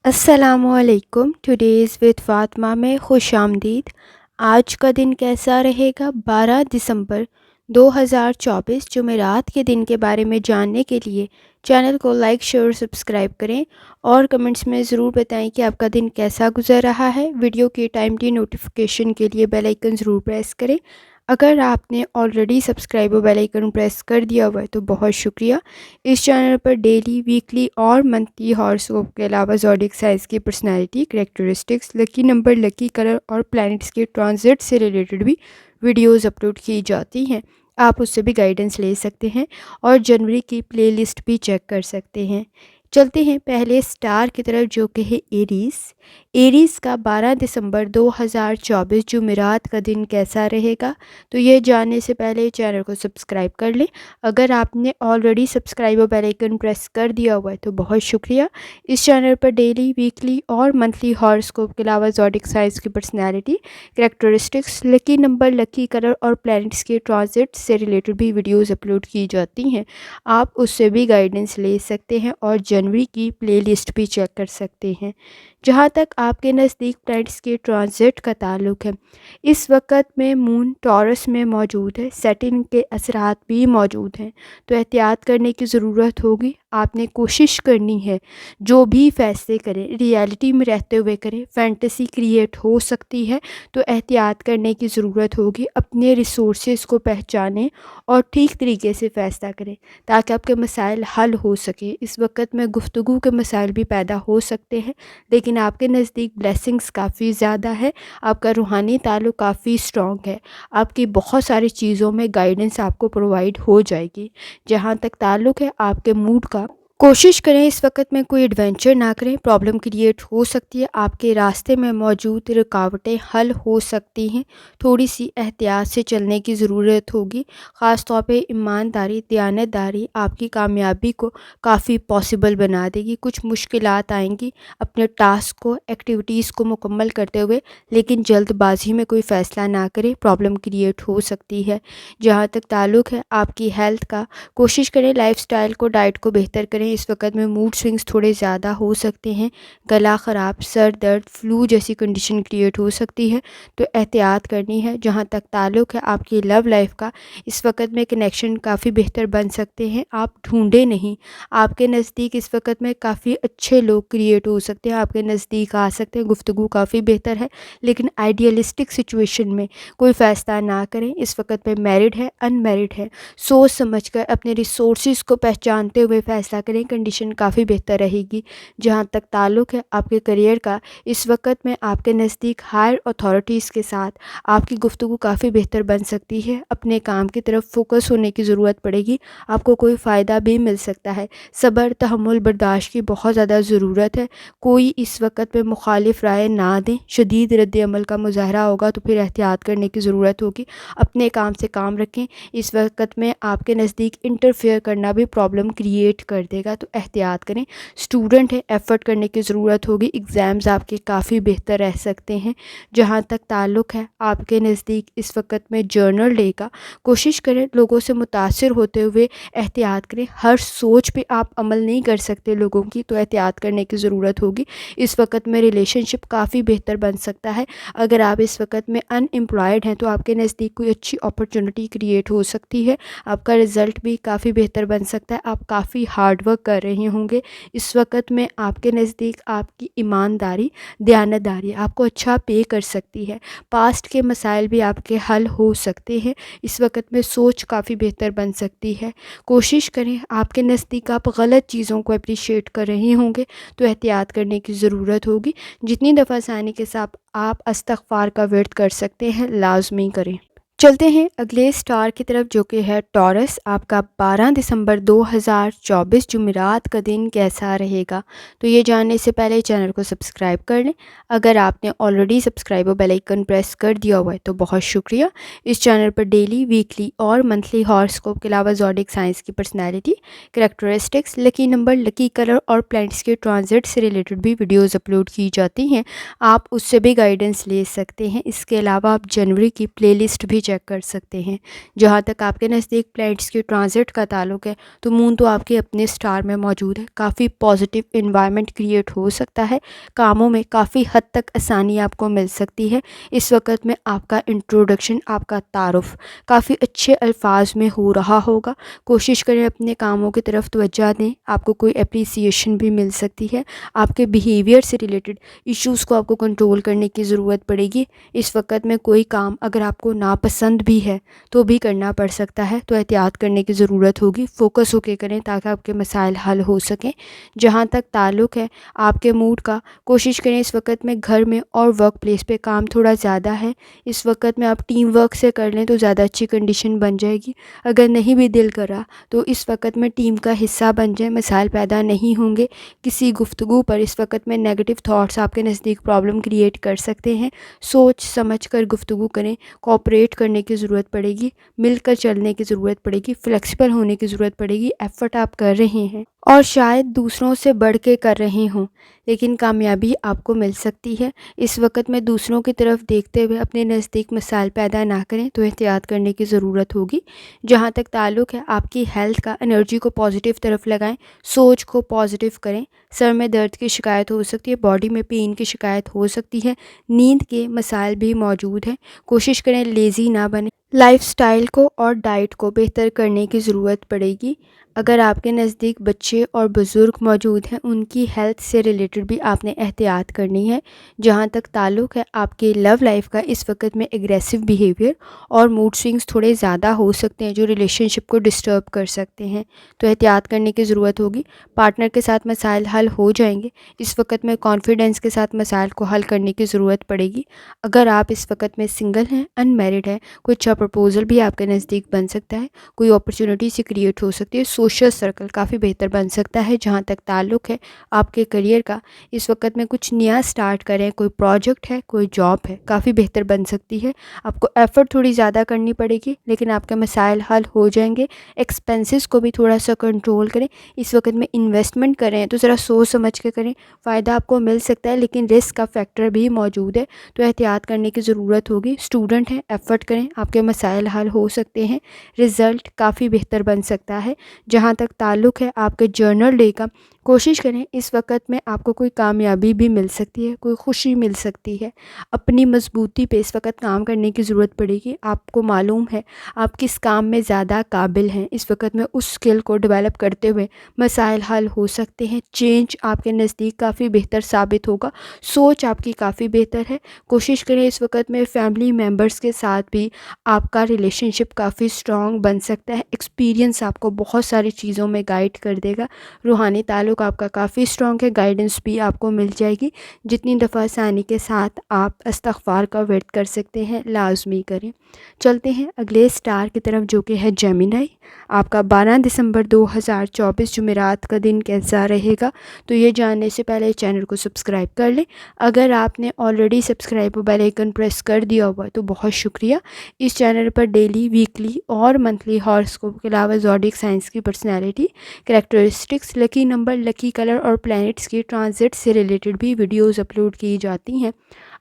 السلام علیکم، today's with Fatima میں خوش آمدید۔ آج کا دن کیسا رہے گا؟ 12 دسمبر 2024 جمعرات کے دن کے بارے میں جاننے کے لیے چینل کو لائک، شیئر اور سبسکرائب کریں اور کمنٹس میں ضرور بتائیں کہ آپ کا دن کیسا گزر رہا ہے۔ ویڈیو کی ٹائملی نوٹیفیکیشن کے لیے بیل آئیکن ضرور پریس کریں۔ اگر آپ نے آلریڈی سبسکرائب اور بیل آئیکن پریس کر دیا ہوا ہے تو بہت شکریہ۔ اس چینل پر ڈیلی، ویکلی اور منتھلی ہاروسکوپ کے علاوہ زوڈیک سائنس کی personality, characteristics, lucky number, lucky colour اور پلانٹس کے ٹرانزٹ سے ریلیٹڈ بھی ویڈیوز اپلوڈ کی جاتی ہیں۔ آپ اس سے بھی گائیڈنس لے سکتے ہیں اور جنوری کی پلے لسٹ بھی چیک کر سکتے ہیں۔ چلتے ہیں پہلے سٹار کی طرف جو کہ ہے ایریز۔ ایریز کا 12 دسمبر 2024 جمعرات کا دن کیسا رہے گا؟ تو یہ جاننے سے پہلے چینل کو سبسکرائب کر لیں۔ اگر آپ نے آلریڈی سبسکرائب اور بیل آئیکن پریس کر دیا ہوا ہے تو بہت شکریہ۔ اس چینل پر ڈیلی، ویکلی اور منتھلی ہاروسکوپ کے علاوہ زوڈیک سائنس کی personality, characteristics, lucky number, lucky colour اور پلانٹس کے ٹرانزٹ سے ریلیٹڈ بھی ویڈیوز اپلوڈ کی جاتی ہیں۔ آپ اس سے بھی گائیڈنس لے سکتے ہیں اور جنوری کی پلے لسٹ بھی چیک کر سکتے ہیں۔ جہاں تک آپ کے نزدیک پلانٹس کے ٹرانزٹ کا تعلق ہے، اس وقت میں مون ٹورس میں موجود ہے، سیٹرن کے اثرات بھی موجود ہیں، تو احتیاط کرنے کی ضرورت ہوگی۔ آپ نے کوشش کرنی ہے جو بھی فیصلے کریں ریالٹی میں رہتے ہوئے کریں۔ فینٹیسی کریٹ ہو سکتی ہے تو احتیاط کرنے کی ضرورت ہوگی۔ اپنے ریسورسز کو پہچانیں اور ٹھیک طریقے سے فیصلہ کریں تاکہ آپ کے مسائل حل ہو سکیں۔ اس وقت میں گفتگو کے مسائل بھی پیدا ہو سکتے ہیں، لیکن آپ کے نزدیک بلیسنگز کافی زیادہ ہے۔ آپ کا روحانی تعلق کافی اسٹرانگ ہے۔ آپ کی بہت ساری چیزوں میں گائیڈنس آپ کو پرووائڈ ہو جائے گی۔ جہاں تک تعلق ہے آپ کے موڈ کا، کوشش کریں اس وقت میں کوئی ایڈونچر نہ کریں۔ پرابلم کریٹ ہو سکتی ہے، آپ کے راستے میں موجود رکاوٹیں حل ہو سکتی ہیں۔ تھوڑی سی احتیاط سے چلنے کی ضرورت ہوگی۔ خاص طور پہ ایمانداری، دیانت داری آپ کی کامیابی کو کافی پاسبل بنا دے گی۔ کچھ مشکلات آئیں گی اپنے ٹاسک کو، ایکٹیویٹیز کو مکمل کرتے ہوئے، لیکن جلد بازی میں کوئی فیصلہ نہ کریں، پرابلم کریٹ ہو سکتی ہے۔ جہاں تک تعلق ہے آپ کی ہیلتھ کا، کوشش کریں لائف سٹائل کو، ڈائٹ کو بہتر کریں۔ اس وقت میں موڈ سوئنگز تھوڑے زیادہ ہو سکتے ہیں، گلا خراب، سر درد، فلو جیسی کنڈیشن کریٹ ہو سکتی ہے، تو احتیاط کرنی ہے۔ جہاں تک تعلق ہے آپ کی لو لائف کا، اس وقت میں کنیکشن کافی بہتر بن سکتے ہیں، آپ ڈھونڈے نہیں۔ آپ کے نزدیک اس وقت میں کافی اچھے لوگ کریٹ ہو سکتے ہیں، آپ کے نزدیک آ سکتے ہیں، گفتگو کافی بہتر ہے، لیکن آئیڈیلسٹک سچویشن میں کوئی فیصلہ نہ کریں۔ اس وقت میں میرڈ ہے، ان میرڈ ہے، سوچ سمجھ کر اپنے ریسورسز کو پہچانتے ہوئے فیصلہ کریں، کنڈیشن کافی بہتر رہے گی۔ جہاں تک تعلق ہے آپ کے کریئر کا، اس وقت میں آپ کے نزدیک ہائر اتھارٹیز کے ساتھ آپ کی گفتگو کافی بہتر بن سکتی ہے۔ اپنے کام کی طرف فوکس ہونے کی ضرورت پڑے گی، آپ کو کوئی فائدہ بھی مل سکتا ہے۔ صبر، تحمل، برداشت کی بہت زیادہ ضرورت ہے۔ کوئی اس وقت میں مخالف رائے نہ دیں، شدید رد عمل کا مظاہرہ ہوگا تو پھر احتیاط کرنے کی ضرورت ہوگی۔ اپنے کام سے کام رکھیں۔ اس وقت میں آپ کے نزدیک انٹرفیئر کرنا بھی پرابلم کریٹ کر دے گا، تو احتیاط کریں۔ اسٹوڈنٹ ہے، ایفرٹ کرنے کی ضرورت ہوگی، ایگزامز آپ کے کافی بہتر رہ سکتے ہیں۔ جہاں تک تعلق ہے آپ کے نزدیک اس وقت میں جرنل ڈے کا، کوشش کریں لوگوں سے متاثر ہوتے ہوئے احتیاط کریں۔ ہر سوچ پہ آپ عمل نہیں کر سکتے لوگوں کی، تو احتیاط کرنے کی ضرورت ہوگی۔ اس وقت میں ریلیشن شپ کافی بہتر بن سکتا ہے۔ اگر آپ اس وقت میں ان امپلائڈ ہیں تو آپ کے نزدیک کوئی اچھی اپرچونٹی کریٹ ہو سکتی ہے، آپ کا رزلٹ بھی کافی بہتر بن سکتا ہے، آپ کافی ہارڈ ورک کر رہے ہوں گے۔ اس وقت میں آپ کے نزدیک آپ کی ایمانداری، دیانت داری آپ کو اچھا پے کر سکتی ہے۔ پاسٹ کے مسائل بھی آپ کے حل ہو سکتے ہیں۔ اس وقت میں سوچ کافی بہتر بن سکتی ہے۔ کوشش کریں آپ کے نزدیک آپ غلط چیزوں کو اپریشیٹ کر رہے ہوں گے، تو احتیاط کرنے کی ضرورت ہوگی۔ جتنی دفعہ آسانی کے ساتھ آپ استغفار کا ورد کر سکتے ہیں، لازمی کریں۔ چلتے ہیں اگلے سٹار کی طرف جو کہ ہے ٹورس۔ آپ کا 12 دسمبر 2024 جمعرات کا دن کیسا رہے گا؟ تو یہ جاننے سے پہلے چینل کو سبسکرائب کر لیں۔ اگر آپ نے آلریڈی سبسکرائب اور بیل آئیکن پریس کر دیا ہوا ہے تو بہت شکریہ۔ اس چینل پر ڈیلی، ویکلی اور منتھلی ہاروسکوپ کے علاوہ زوڈیک سائنس کی personality, characteristics, lucky number, lucky colour اور پلانٹس کے ٹرانزٹ سے ریلیٹڈ بھی ویڈیوز اپلوڈ کی جاتی ہیں، آپ اس سے بھی گائیڈنس لے سکتے ہیں۔ اس کے علاوہ آپ جنوری کی پلے لسٹ بھی چیک چیک کر سکتے ہیں۔ جہاں تک آپ کے نزدیک پلینٹس کی ٹرانزٹ کا تعلق ہے تو مون تو آپ کے اپنے سٹار میں موجود ہے، کافی پازیٹیو انوائرمنٹ کریٹ ہو سکتا ہے، کاموں میں کافی حد تک آسانی آپ کو مل سکتی ہے۔ اس وقت میں آپ کا انٹروڈکشن، آپ کا تعارف کافی اچھے الفاظ میں ہو رہا ہوگا۔ کوشش کریں اپنے کاموں کی طرف توجہ دیں، آپ کو کوئی اپریسیشن بھی مل سکتی ہے۔ آپ کے بیہیویئر سے ریلیٹڈ ایشوز کو آپ کو کنٹرول کرنے کی ضرورت پڑے گی۔ اس وقت میں کوئی کام اگر آپ کو ناپسند بھی ہے تو بھی کرنا پڑ سکتا ہے، تو احتیاط کرنے کی ضرورت ہوگی۔ فوکس ہو کے کریں تاکہ آپ کے مسائل حل ہو سکیں۔ جہاں تک تعلق ہے آپ کے موڈ کا، کوشش کریں اس وقت میں گھر میں اور ورک پلیس پہ کام تھوڑا زیادہ ہے، اس وقت میں آپ ٹیم ورک سے کر لیں تو زیادہ اچھی کنڈیشن بن جائے گی۔ اگر نہیں بھی دل کرا تو اس وقت میں ٹیم کا حصہ بن جائیں، مسائل پیدا نہیں ہوں گے۔ کسی گفتگو پر اس وقت میں نیگیٹو تھاٹس آپ کے نزدیک پرابلم کریٹ کر سکتے ہیں۔ سوچ سمجھ کر گفتگو کریں، کوآپریٹ کرنے کی ضرورت پڑے گی، مل کر چلنے کی ضرورت پڑے گی، فلیکسیبل ہونے کی ضرورت پڑے گی۔ ایفرٹ آپ کر رہے ہیں اور شاید دوسروں سے بڑھ کے کر رہے ہوں، لیکن کامیابی آپ کو مل سکتی ہے۔ اس وقت میں دوسروں کی طرف دیکھتے ہوئے اپنے نزدیک مسائل پیدا نہ کریں تو احتیاط کرنے کی ضرورت ہوگی۔ جہاں تک تعلق ہے آپ کی ہیلتھ کا، انرجی کو پازیٹیو طرف لگائیں، سوچ کو پازیٹیو کریں۔ سر میں درد کی شکایت ہو سکتی ہے، باڈی میں پین کی شکایت ہو سکتی ہے، نیند کے مسائل بھی موجود ہیں۔ کوشش کریں لیزی نہ بنیں، لائف سٹائل کو اور ڈائٹ کو بہتر کرنے کی ضرورت پڑے گی۔ اگر آپ کے نزدیک بچے اور بزرگ موجود ہیں، ان کی ہیلتھ سے ریلیٹڈ بھی آپ نے احتیاط کرنی ہے۔ جہاں تک تعلق ہے آپ کی لو لائف کا، اس وقت میں ایگریسو بیہیویئر اور موڈ سوئنگز تھوڑے زیادہ ہو سکتے ہیں جو ریلیشن شپ کو ڈسٹرب کر سکتے ہیں، تو احتیاط کرنے کی ضرورت ہوگی۔ پارٹنر کے ساتھ مسائل حل ہو جائیں گے، اس وقت میں کانفیڈنس کے ساتھ مسائل کو حل کرنے کی ضرورت پڑے گی۔ اگر آپ اس وقت میں سنگل ہیں، ان میرڈ ہے، کوئی اچھا پرپوزل بھی آپ کے نزدیک بن سکتا ہے، کوئی اپرچونٹی سے کریٹ ہو سکتی ہے، سوشل سرکل کافی بہتر بن سکتا ہے۔ جہاں تک تعلق ہے آپ کے کریئر کا، اس وقت میں کچھ نیا سٹارٹ کریں، کوئی پروجیکٹ ہے، کوئی جاب ہے، کافی بہتر بن سکتی ہے۔ آپ کو ایفرٹ تھوڑی زیادہ کرنی پڑے گی لیکن آپ کے مسائل حل ہو جائیں گے۔ ایکسپینسز کو بھی تھوڑا سا کنٹرول کریں۔ اس وقت میں انویسٹمنٹ کریں تو ذرا سوچ سمجھ کے کریں، فائدہ آپ کو مل سکتا ہے لیکن رسک کا فیکٹر بھی موجود ہے، تو احتیاط کرنے کی ضرورت ہوگی۔ اسٹوڈنٹ ہیں، ایفرٹ کریں، آپ کے مسائل حل ہو سکتے ہیں، رزلٹ کافی بہتر بن سکتا ہے۔ جہاں تک تعلق ہے آپ کے جرنل ڈے کا، کوشش کریں اس وقت میں آپ کو کوئی کامیابی بھی مل سکتی ہے، کوئی خوشی مل سکتی ہے۔ اپنی مضبوطی پہ اس وقت کام کرنے کی ضرورت پڑے گی۔ آپ کو معلوم ہے آپ کس کام میں زیادہ قابل ہیں، اس وقت میں اس اسکل کو ڈیولپ کرتے ہوئے مسائل حل ہو سکتے ہیں۔ چینج آپ کے نزدیک کافی بہتر ثابت ہوگا، سوچ آپ کی کافی بہتر ہے۔ کوشش کریں اس وقت میں فیملی ممبرس کے ساتھ بھی آپ کا ریلیشن شپ کافی اسٹرانگ بن سکتا ہے۔ ایکسپیرینس آپ کو بہت ساری چیزوں میں گائیڈ کر دے گا۔ روحانی تعلق آپ کا کافی اسٹرانگ ہے، گائیڈنس بھی آپ کو مل جائے گی۔ جتنی دفعہ آسانی کے ساتھ آپ استغفار کا ورد کر سکتے ہیں لازمی کریں۔ چلتے ہیں اگلے سٹار کی طرف جو کہ ہے جیمینائی۔ آپ کا 12 دسمبر 2024 جمعرات کا دن کیسا رہے گا، تو یہ جاننے سے پہلے چینل کو سبسکرائب کر لیں۔ اگر آپ نے already subscribe bell icon press کر دیا ہوا تو بہت شکریہ۔ اس چینل پر ڈیلی، ویکلی اور منتھلی ہاراسکوپ کے علاوہ زوڈیک سائنس کی personality, characteristics, lucky number, lucky colour اور پلینٹس کی ٹرانزٹ سے ریلیٹڈ بھی ویڈیوز اپلوڈ کی جاتی ہیں،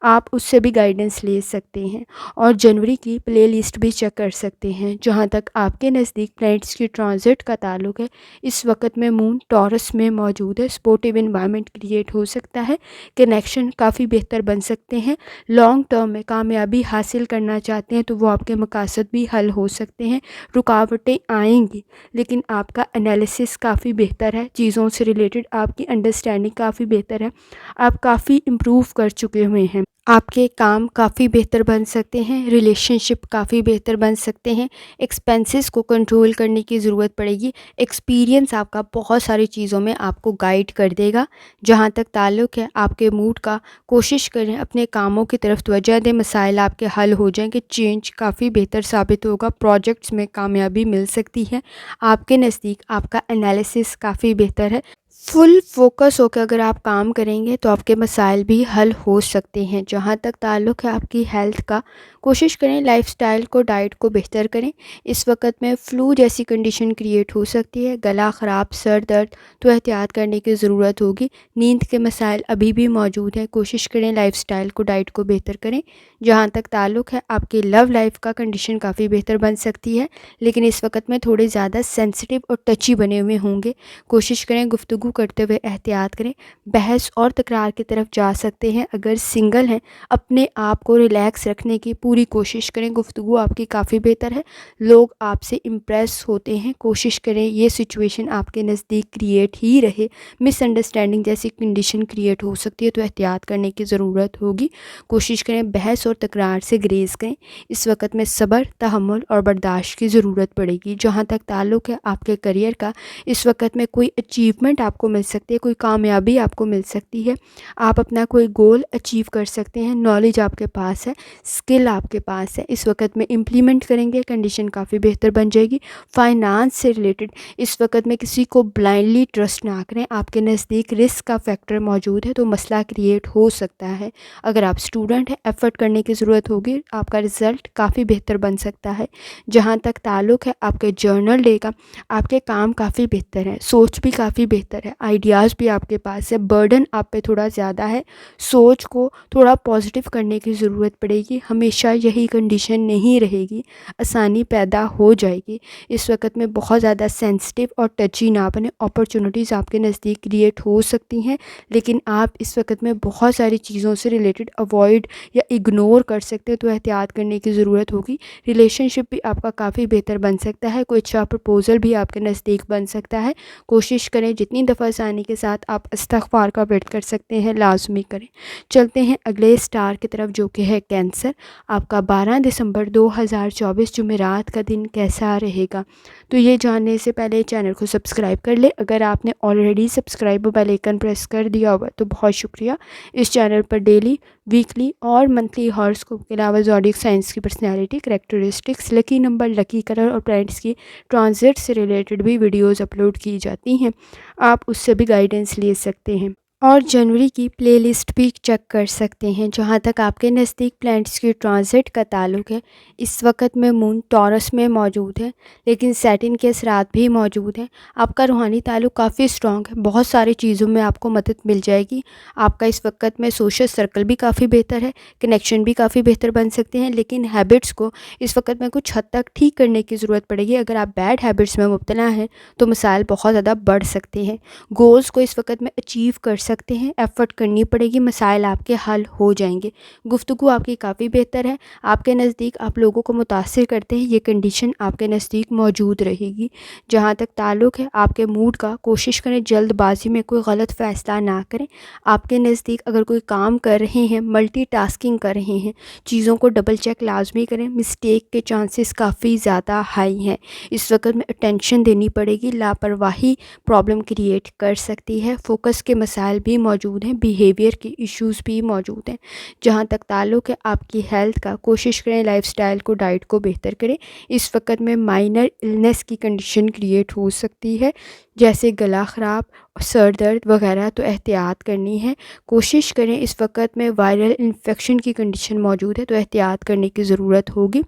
آپ اس سے بھی گائیڈنس لے سکتے ہیں اور جنوری کی پلے لسٹ بھی چیک کر سکتے ہیں۔ جہاں تک آپ کے نزدیک پلینٹس کی ٹرانزٹ کا تعلق ہے، اس وقت میں مون ٹورس میں موجود ہے، سپورٹیو انوائرمنٹ کریٹ ہو سکتا ہے، کنیکشن کافی بہتر بن سکتے ہیں۔ لانگ ٹرم میں کامیابی حاصل کرنا چاہتے ہیں تو وہ آپ کے مقاصد بھی حل ہو سکتے ہیں۔ رکاوٹیں آئیں گی لیکن آپ کا انالیسس کافی بہتر ہے، چیزوں سے ریلیٹڈ آپ کی انڈرسٹینڈنگ کافی بہتر ہے، آپ کافی امپروو کر چکے ہوئے ہیں۔ آپ کے کام کافی بہتر بن سکتے ہیں، ریلیشن شپ کافی بہتر بن سکتے ہیں، ایکسپینسز کو کنٹرول کرنے کی ضرورت پڑے گی۔ ایکسپیرینس آپ کا بہت ساری چیزوں میں آپ کو گائیڈ کر دے گا۔ جہاں تک تعلق ہے آپ کے موڈ کا، کوشش کریں اپنے کاموں کی طرف توجہ دیں، مسائل آپ کے حل ہو جائیں گے، چینج کافی بہتر ثابت ہوگا، پروجیکٹس میں کامیابی مل سکتی ہے۔ آپ کے نزدیک آپ کا انالیسس کافی بہتر ہے، فل فوکس ہو کے اگر آپ کام کریں گے تو آپ کے مسائل بھی حل ہو سکتے ہیں۔ جہاں تک تعلق ہے آپ کی ہیلتھ کا، کوشش کریں لائف سٹائل کو، ڈائٹ کو بہتر کریں۔ اس وقت میں فلو جیسی کنڈیشن کریٹ ہو سکتی ہے، گلا خراب، سر درد، تو احتیاط کرنے کی ضرورت ہوگی۔ نیند کے مسائل ابھی بھی موجود ہیں، کوشش کریں لائف سٹائل کو، ڈائٹ کو بہتر کریں۔ جہاں تک تعلق ہے آپ کی لو لائف کا، کنڈیشن کافی بہتر بن سکتی ہے، لیکن اس وقت میں تھوڑے زیادہ سینسٹیو اور ٹچی بنے ہوئے ہوں گے۔ کوشش کریں گفتگو کرتے ہوئے احتیاط کریں، بحث اور تکرار کی طرف جا سکتے ہیں۔ اگر سنگل ہیں، اپنے آپ کو ریلیکس رکھنے کی پوری کوشش کریں، گفتگو آپ کی کافی بہتر ہے، لوگ آپ سے امپریس ہوتے ہیں۔ کوشش کریں یہ سچویشن آپ کے نزدیک کریٹ ہی رہے، مس انڈرسٹینڈنگ جیسی کنڈیشن کریٹ ہو سکتی ہے، تو احتیاط کرنے کی ضرورت ہوگی۔ کوشش کریں بحث اور تکرار سے گریز کریں، اس وقت میں صبر، تحمل اور برداشت کی ضرورت پڑے گی۔ جہاں تک تعلق ہے آپ کے کریئر کا، اس وقت میں کوئی اچیومنٹ آپ کو مل سکتی ہے، کوئی کامیابی آپ کو مل سکتی ہے، آپ اپنا کوئی گول اچیو کر سکتے ہیں، نالج آپ کے پاس ہے، اسکل آپ کے پاس ہے، اس وقت میں امپلیمنٹ کریں گے، کنڈیشن کافی بہتر بن جائے گی۔ فائنانس سے ریلیٹڈ اس وقت میں کسی کو بلائنڈلی ٹرسٹ نہ کریں، آپ کے نزدیک رسک کا فیکٹر موجود ہے تو مسئلہ کریٹ ہو سکتا ہے۔ اگر آپ اسٹوڈنٹ ہیں، ایفرٹ کرنے کی ضرورت ہوگی، آپ کا رزلٹ کافی بہتر بن سکتا ہے۔ جہاں تک تعلق ہے آپ کے جرنل ڈے کا، آپ کے کام کافی بہتر ہے، سوچ بھی کافی بہتر ہے، آئیڈیاز بھی آپ کے پاس ہے، برڈن آپ پہ تھوڑا زیادہ ہے، سوچ کو تھوڑا پازیٹیو کرنے کی ضرورت پڑے گی۔ ہمیشہ یہی کنڈیشن نہیں رہے گی، آسانی پیدا ہو جائے گی۔ اس وقت میں بہت زیادہ سینسٹیو اور ٹچی نہ بنے، اپرچونٹیز آپ کے نزدیک کریٹ ہو سکتی ہیں، لیکن آپ اس وقت میں بہت ساری چیزوں سے ریلیٹڈ اوائڈ یا اگنور کر سکتے ہیں، تو احتیاط کرنے کی ضرورت ہوگی۔ ریلیشن شپ بھی آپ کا کافی بہتر بن سکتا ہے، کوئی اچھا پرپوزل بھی آپ کے نزدیک بن سکتا ہے۔ کوشش کریں جتنی دفعہ آسانی کے ساتھ آپ استغفار کا ویٹ کر سکتے ہیں لازمی کریں۔ چلتے ہیں اگلے سٹار کی طرف جو کہ ہے کینسر۔ آپ کا 12 دسمبر 2024 جمعرات کا دن کیسا رہے گا؟ تو یہ جاننے سے پہلے چینل کو سبسکرائب کر لیں۔ اگر آپ نے already subscribe bell icon press کر دیا ہوا تو بہت شکریہ۔ اس چینل پر ڈیلی، ویکلی اور منتھلی ہاراسکوپ کے علاوہ زوڈیک سائنس کی personality, characteristics, lucky number, lucky colour اور پلانٹس کی ٹرانزٹ سے ریلیٹڈ بھی ویڈیوز اپلوڈ کی جاتی ہیں، آپ اس سے بھی گائیڈنس لے سکتے ہیں اور جنوری کی پلے لسٹ بھی چیک کر سکتے ہیں۔ جہاں تک آپ کے نزدیک پلانٹس کی ٹرانزٹ کا تعلق ہے، اس وقت میں مون ٹورس میں موجود ہے، لیکن سیٹن کے اثرات بھی موجود ہیں۔ آپ کا روحانی تعلق کافی اسٹرانگ ہے، بہت ساری چیزوں میں آپ کو مدد مل جائے گی۔ آپ کا اس وقت میں سوشل سرکل بھی کافی بہتر ہے، کنیکشن بھی کافی بہتر بن سکتے ہیں، لیکن ہیبٹس کو اس وقت میں کچھ حد تک ٹھیک کرنے کی ضرورت پڑے گی۔ اگر آپ بیڈ ہیبٹس میں مبتلا ہیں تو مسائل بہت زیادہ بڑھ سکتے ہیں۔ گولز کو اس وقت میں اچیو کر سکتے ہیں، ایفرٹ کرنی پڑے گی، مسائل آپ کے حل ہو جائیں گے۔ گفتگو آپ کی کافی بہتر ہے، آپ کے نزدیک آپ لوگوں کو متاثر کرتے ہیں، یہ کنڈیشن آپ کے نزدیک موجود رہے گی۔ جہاں تک تعلق ہے آپ کے موڈ کا، کوشش کریں جلد بازی میں کوئی غلط فیصلہ نہ کریں۔ آپ کے نزدیک اگر کوئی کام کر رہے ہیں، ملٹی ٹاسکنگ کر رہے ہیں، چیزوں کو ڈبل چیک لازمی کریں، مسٹیک کے چانسز کافی زیادہ ہائی ہیں۔ اس وقت میں اٹینشن دینی پڑے گی، لاپرواہی پرابلم کریٹ کر سکتی ہے، فوکس کے مسائل بھی موجود ہیں، بیہیویئر کی ایشوز بھی موجود ہیں۔ جہاں تک تعلق ہے آپ کی ہیلتھ کا، کوشش کریں لائف سٹائل کو، ڈائٹ کو بہتر کریں۔ اس وقت میں مائنر النس کی کنڈیشن کریٹ ہو سکتی ہے، جیسے گلا خراب، سر درد وغیرہ، تو احتیاط کرنی ہے۔ کوشش کریں، اس وقت میں وائرل انفیکشن کی کنڈیشن موجود ہے تو احتیاط کرنے کی ضرورت ہوگی۔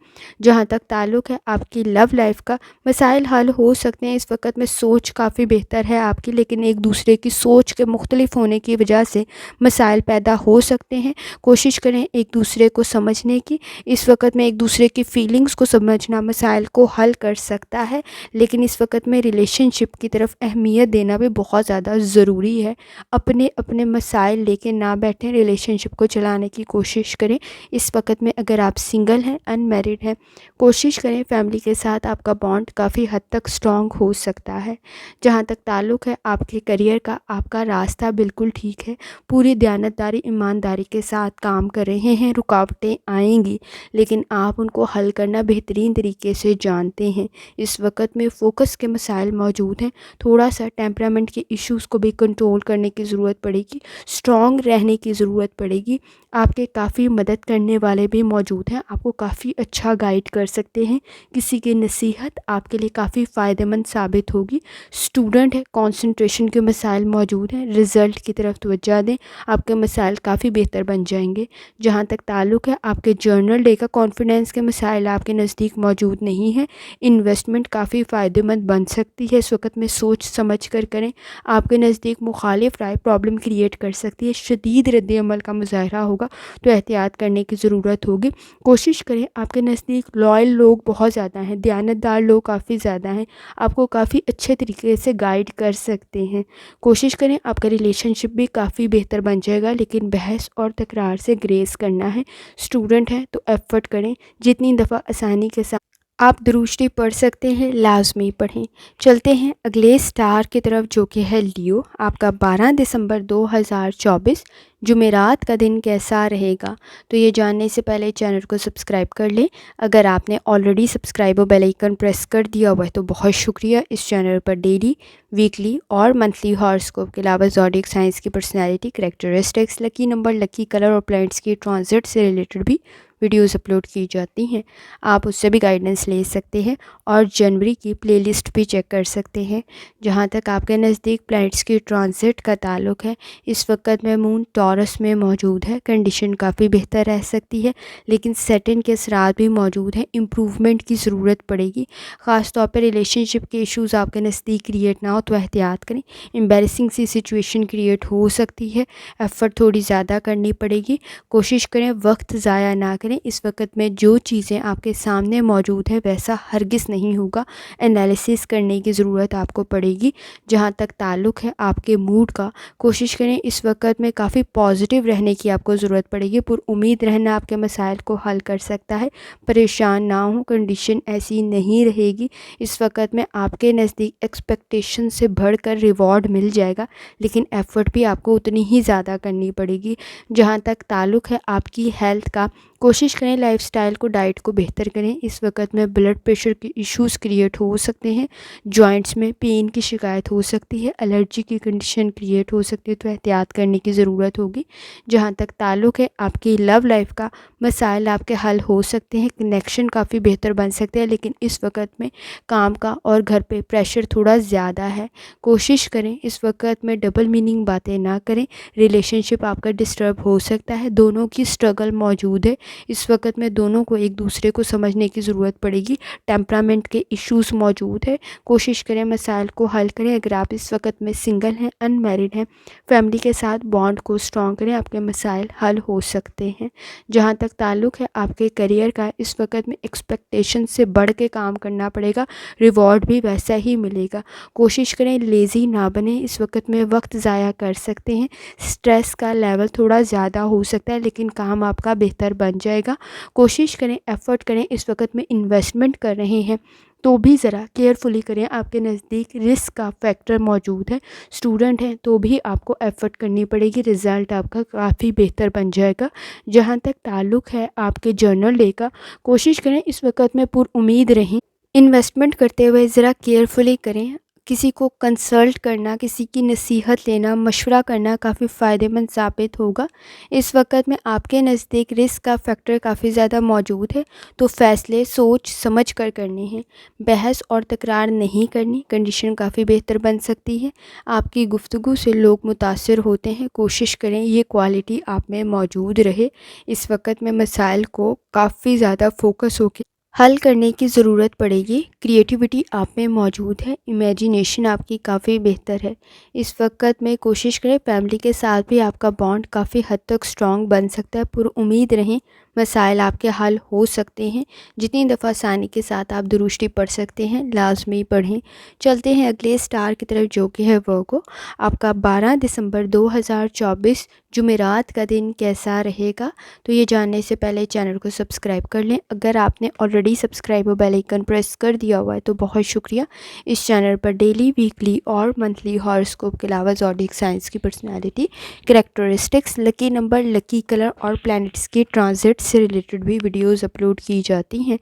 جہاں تک تعلق ہے آپ کی لو لائف کا، مسائل حل ہو سکتے ہیں۔ اس وقت میں سوچ کافی بہتر ہے آپ کی، لیکن ایک دوسرے کی سوچ کے مختلف ہونے کی وجہ سے مسائل پیدا ہو سکتے ہیں۔ کوشش کریں ایک دوسرے کو سمجھنے کی، اس وقت میں ایک دوسرے کی فیلنگز کو سمجھنا مسائل کو حل کر سکتا ہے، لیکن اس وقت میں ریلیشن شپ کی طرف اہمیت دینا بھی بہت زیادہ ضروری ہے۔ اپنے مسائل لے کے نہ بیٹھیں، ریلیشن شپ کو چلانے کی کوشش کریں۔ اس وقت میں اگر آپ سنگل ہیں، ان میرڈ ہیں، کوشش کریں فیملی کے ساتھ آپ کا بانڈ کافی حد تک اسٹرانگ ہو سکتا ہے۔ جہاں تک تعلق ہے آپ کے کریئر کا، آپ کا راستہ بالکل ٹھیک ہے، پوری دیانتداری، ایمانداری کے ساتھ کام کر رہے ہیں۔ رکاوٹیں آئیں گی لیکن آپ ان کو حل کرنا بہترین طریقے سے جانتے ہیں۔ اس وقت میں فوکس کے مسائل موجود ہیں، تھوڑا سا ٹیمپرامنٹ کے ایشوز کو بھی کنٹرول کرنے کی ضرورت پڑے گی، اسٹرانگ رہنے کی ضرورت پڑے گی۔ آپ کے کافی مدد کرنے والے بھی موجود ہیں، آپ کو کافی اچھا گائیڈ کر سکتے ہیں، کسی کی نصیحت آپ کے لیے کافی فائدہ مند ثابت ہوگی۔ اسٹوڈنٹ ہے، کنسنٹریشن کے مسائل موجود ہیں، رزلٹ کی طرف توجہ دیں، آپ کے مسائل کافی بہتر بن جائیں گے۔ جہاں تک تعلق ہے آپ کے جرنل ڈے کا، کانفیڈنس کے مسائل آپ کے نزدیک موجود نہیں ہیں، انویسٹمنٹ کافی فائدہ مند بن سکتی ہے، اس وقت میں سوچ سمجھ کر کریں۔ آپ کے نزدیک مخالف رائے پرابلم کریٹ کر سکتی ہے، شدید رد عمل کا مظاہرہ ہوگا تو احتیاط کرنے کی ضرورت ہوگی۔ کوشش کریں، آپ کے نزدیک لائل لوگ بہت زیادہ ہیں، دیانتدار لوگ کافی زیادہ ہیں، آپ کو کافی اچھے طریقے سے گائیڈ کر سکتے ہیں۔ کوشش کریں، آپ کا ریلیشن شپ بھی کافی بہتر بن جائے گا، لیکن بحث اور تکرار سے گریز کرنا ہے۔ اسٹوڈنٹ ہیں تو ایفرٹ کریں، جتنی دفعہ آسانی کے ساتھ آپ دروشتی پڑھ سکتے ہیں لازمی پڑھیں۔ چلتے ہیں اگلے سٹار کی طرف جو کہ ہے لیو۔ آپ کا 12 دسمبر 2024 جمعرات کا دن کیسا رہے گا؟ تو یہ جاننے سے پہلے چینل کو سبسکرائب کر لیں۔ اگر آپ نے آلریڈی سبسکرائب اور بیل آئیکن پریس کر دیا ہوا ہے تو بہت شکریہ۔ اس چینل پر ڈیلی، ویکلی اور منتھلی ہاراسکوپ کے علاوہ زوڈیک سائنس کی personality, characteristics, lucky number, lucky colour اور پلانٹس کی ٹرانزٹ سے ریلیٹڈ بھی ویڈیوز اپلوڈ کی جاتی ہیں، آپ اس سے بھی گائیڈنس لے سکتے ہیں اور جنوری کی پلے لسٹ بھی چیک کر سکتے ہیں۔ جہاں تک آپ کے نزدیک پلانٹس کی ٹرانزٹ کا تعلق ہے، اس وقت میں مون ٹورس میں موجود ہے، کنڈیشن کافی بہتر رہ سکتی ہے، لیکن سیٹن کے اثرات بھی موجود ہیں، امپروومنٹ کی ضرورت پڑے گی۔ خاص طور پہ ریلیشن شپ کے ایشوز آپ کے نزدیک کریٹ نہ ہو تو احتیاط کریں، امبیرسنگ سی سچویشن کریٹ ہو سکتی ہے، ایفرٹ تھوڑی زیادہ کرنی پڑے گی۔ کوشش کریں وقت ضائع نہ کریں، اس وقت میں جو چیزیں آپ کے سامنے موجود ہیں ویسا ہرگز نہیں ہوگا، انالیسس کرنے کی ضرورت آپ کو پڑے گی۔ جہاں تک تعلق ہے آپ کے موڈ کا، کوشش کریں اس وقت میں کافی پازیٹیو رہنے کی آپ کو ضرورت پڑے گی، پر امید رہنا آپ کے مسائل کو حل کر سکتا ہے، پریشان نہ ہوں، کنڈیشن ایسی نہیں رہے گی۔ اس وقت میں آپ کے نزدیک ایکسپیکٹیشن سے بڑھ کر ریوارڈ مل جائے گا، لیکن ایفرٹ بھی آپ کو اتنی ہی زیادہ کرنی پڑے گی۔ جہاں تک تعلق ہے آپ کی ہیلتھ کا، کوشش کریں لائف سٹائل کو، ڈائٹ کو بہتر کریں۔ اس وقت میں بلڈ پریشر کے ایشوز کریٹ ہو سکتے ہیں، جوائنٹس میں پین کی شکایت ہو سکتی ہے، الرجی کی کنڈیشن کریٹ ہو سکتی ہے تو احتیاط کرنے کی ضرورت ہوگی۔ جہاں تک تعلق ہے آپ کی لو لائف کا، مسائل آپ کے حل ہو سکتے ہیں، کنیکشن کافی بہتر بن سکتے ہیں، لیکن اس وقت میں کام کا اور گھر پہ پریشر تھوڑا زیادہ ہے۔ کوشش کریں اس وقت میں ڈبل میننگ باتیں نہ کریں، ریلیشن شپ آپ کا ڈسٹرب ہو سکتا ہے، دونوں کی سٹرگل موجود ہے، اس وقت میں دونوں کو ایک دوسرے کو سمجھنے کی ضرورت پڑے گی، ٹیمپرامنٹ کے ایشوز موجود ہے، کوشش کریں مسائل کو حل کریں۔ اگر آپ اس وقت میں سنگل ہیں، ان میرڈ ہیں، فیملی کے ساتھ بانڈ کو اسٹرانگ کریں، آپ کے مسائل حل ہو سکتے ہیں۔ جہاں تک تعلق ہے آپ کے کیریئر کا، اس وقت میں ایکسپیکٹیشن سے بڑھ کے کام کرنا پڑے گا، ریوارڈ بھی ویسا ہی ملے گا۔ کوشش کریں لیزی نہ بنیں، اس وقت میں وقت ضائع کر سکتے ہیں، سٹریس کا لیول تھوڑا زیادہ ہو سکتا ہے، لیکن کام آپ کا بہتر بن جائے گا۔ کوشش کریں ایفرٹ کریں، اس وقت میں انویسٹمنٹ کر رہے ہیں تو بھی ذرا کیئرفلی کریں، آپ کے نزدیک رسک کا فیکٹر موجود ہے، اسٹوڈنٹ ہیں تو بھی آپ کو ایفرٹ کرنی پڑے گی، رزلٹ آپ کا کافی بہتر بن جائے گا۔ جہاں تک تعلق ہے آپ کے جرنل ڈے کا، کوشش کریں اس وقت میں پر امید رہیں، انویسٹمنٹ کرتے ہوئے ذرا کیئرفلی کریں، کسی کو کنسلٹ کرنا، کسی کی نصیحت لینا، مشورہ کرنا کافی فائدہ مند ثابت ہوگا۔ اس وقت میں آپ کے نزدیک رسک کا فیکٹر کافی زیادہ موجود ہے تو فیصلے سوچ سمجھ کر کرنے ہیں، بحث اور تکرار نہیں کرنی، کنڈیشن کافی بہتر بن سکتی ہے، آپ کی گفتگو سے لوگ متاثر ہوتے ہیں، کوشش کریں یہ کوالٹی آپ میں موجود رہے۔ اس وقت میں مسائل کو کافی زیادہ فوکس ہو کے حل کرنے کی ضرورت پڑے گی، کریٹیوٹی آپ میں موجود ہے، امیجینیشن آپ کی کافی بہتر ہے۔ اس وقت میں کوشش کریں فیملی کے ساتھ بھی آپ کا بانڈ کافی حد تک سٹرانگ بن سکتا ہے، پر امید رہیں مسائل آپ کے حل ہو سکتے ہیں، جتنی دفعہ آسانی کے ساتھ آپ دروشتی پڑھ سکتے ہیں لازمی پڑھیں۔ چلتے ہیں اگلے سٹار کی طرف جو کہ ہے ورگو۔ آپ کا 12 دسمبر 2024 جمعرات کا دن کیسا رہے گا؟ تو یہ جاننے سے پہلے چینل کو سبسکرائب کر لیں، اگر آپ نے آلریڈی سبسکرائب اور بیل آئیکن پریس کر دیا ہوا ہے تو بہت شکریہ۔ اس چینل پر ڈیلی، ویکلی اور منتھلی ہاراسکوپ کے علاوہ زوڈیک سائنس کی personality, characteristics, lucky number, lucky colour اور پلانٹس کی ٹرانزٹ سے ریلیٹڈ بھی ویڈیوز اپلوڈ کی جاتی ہیں،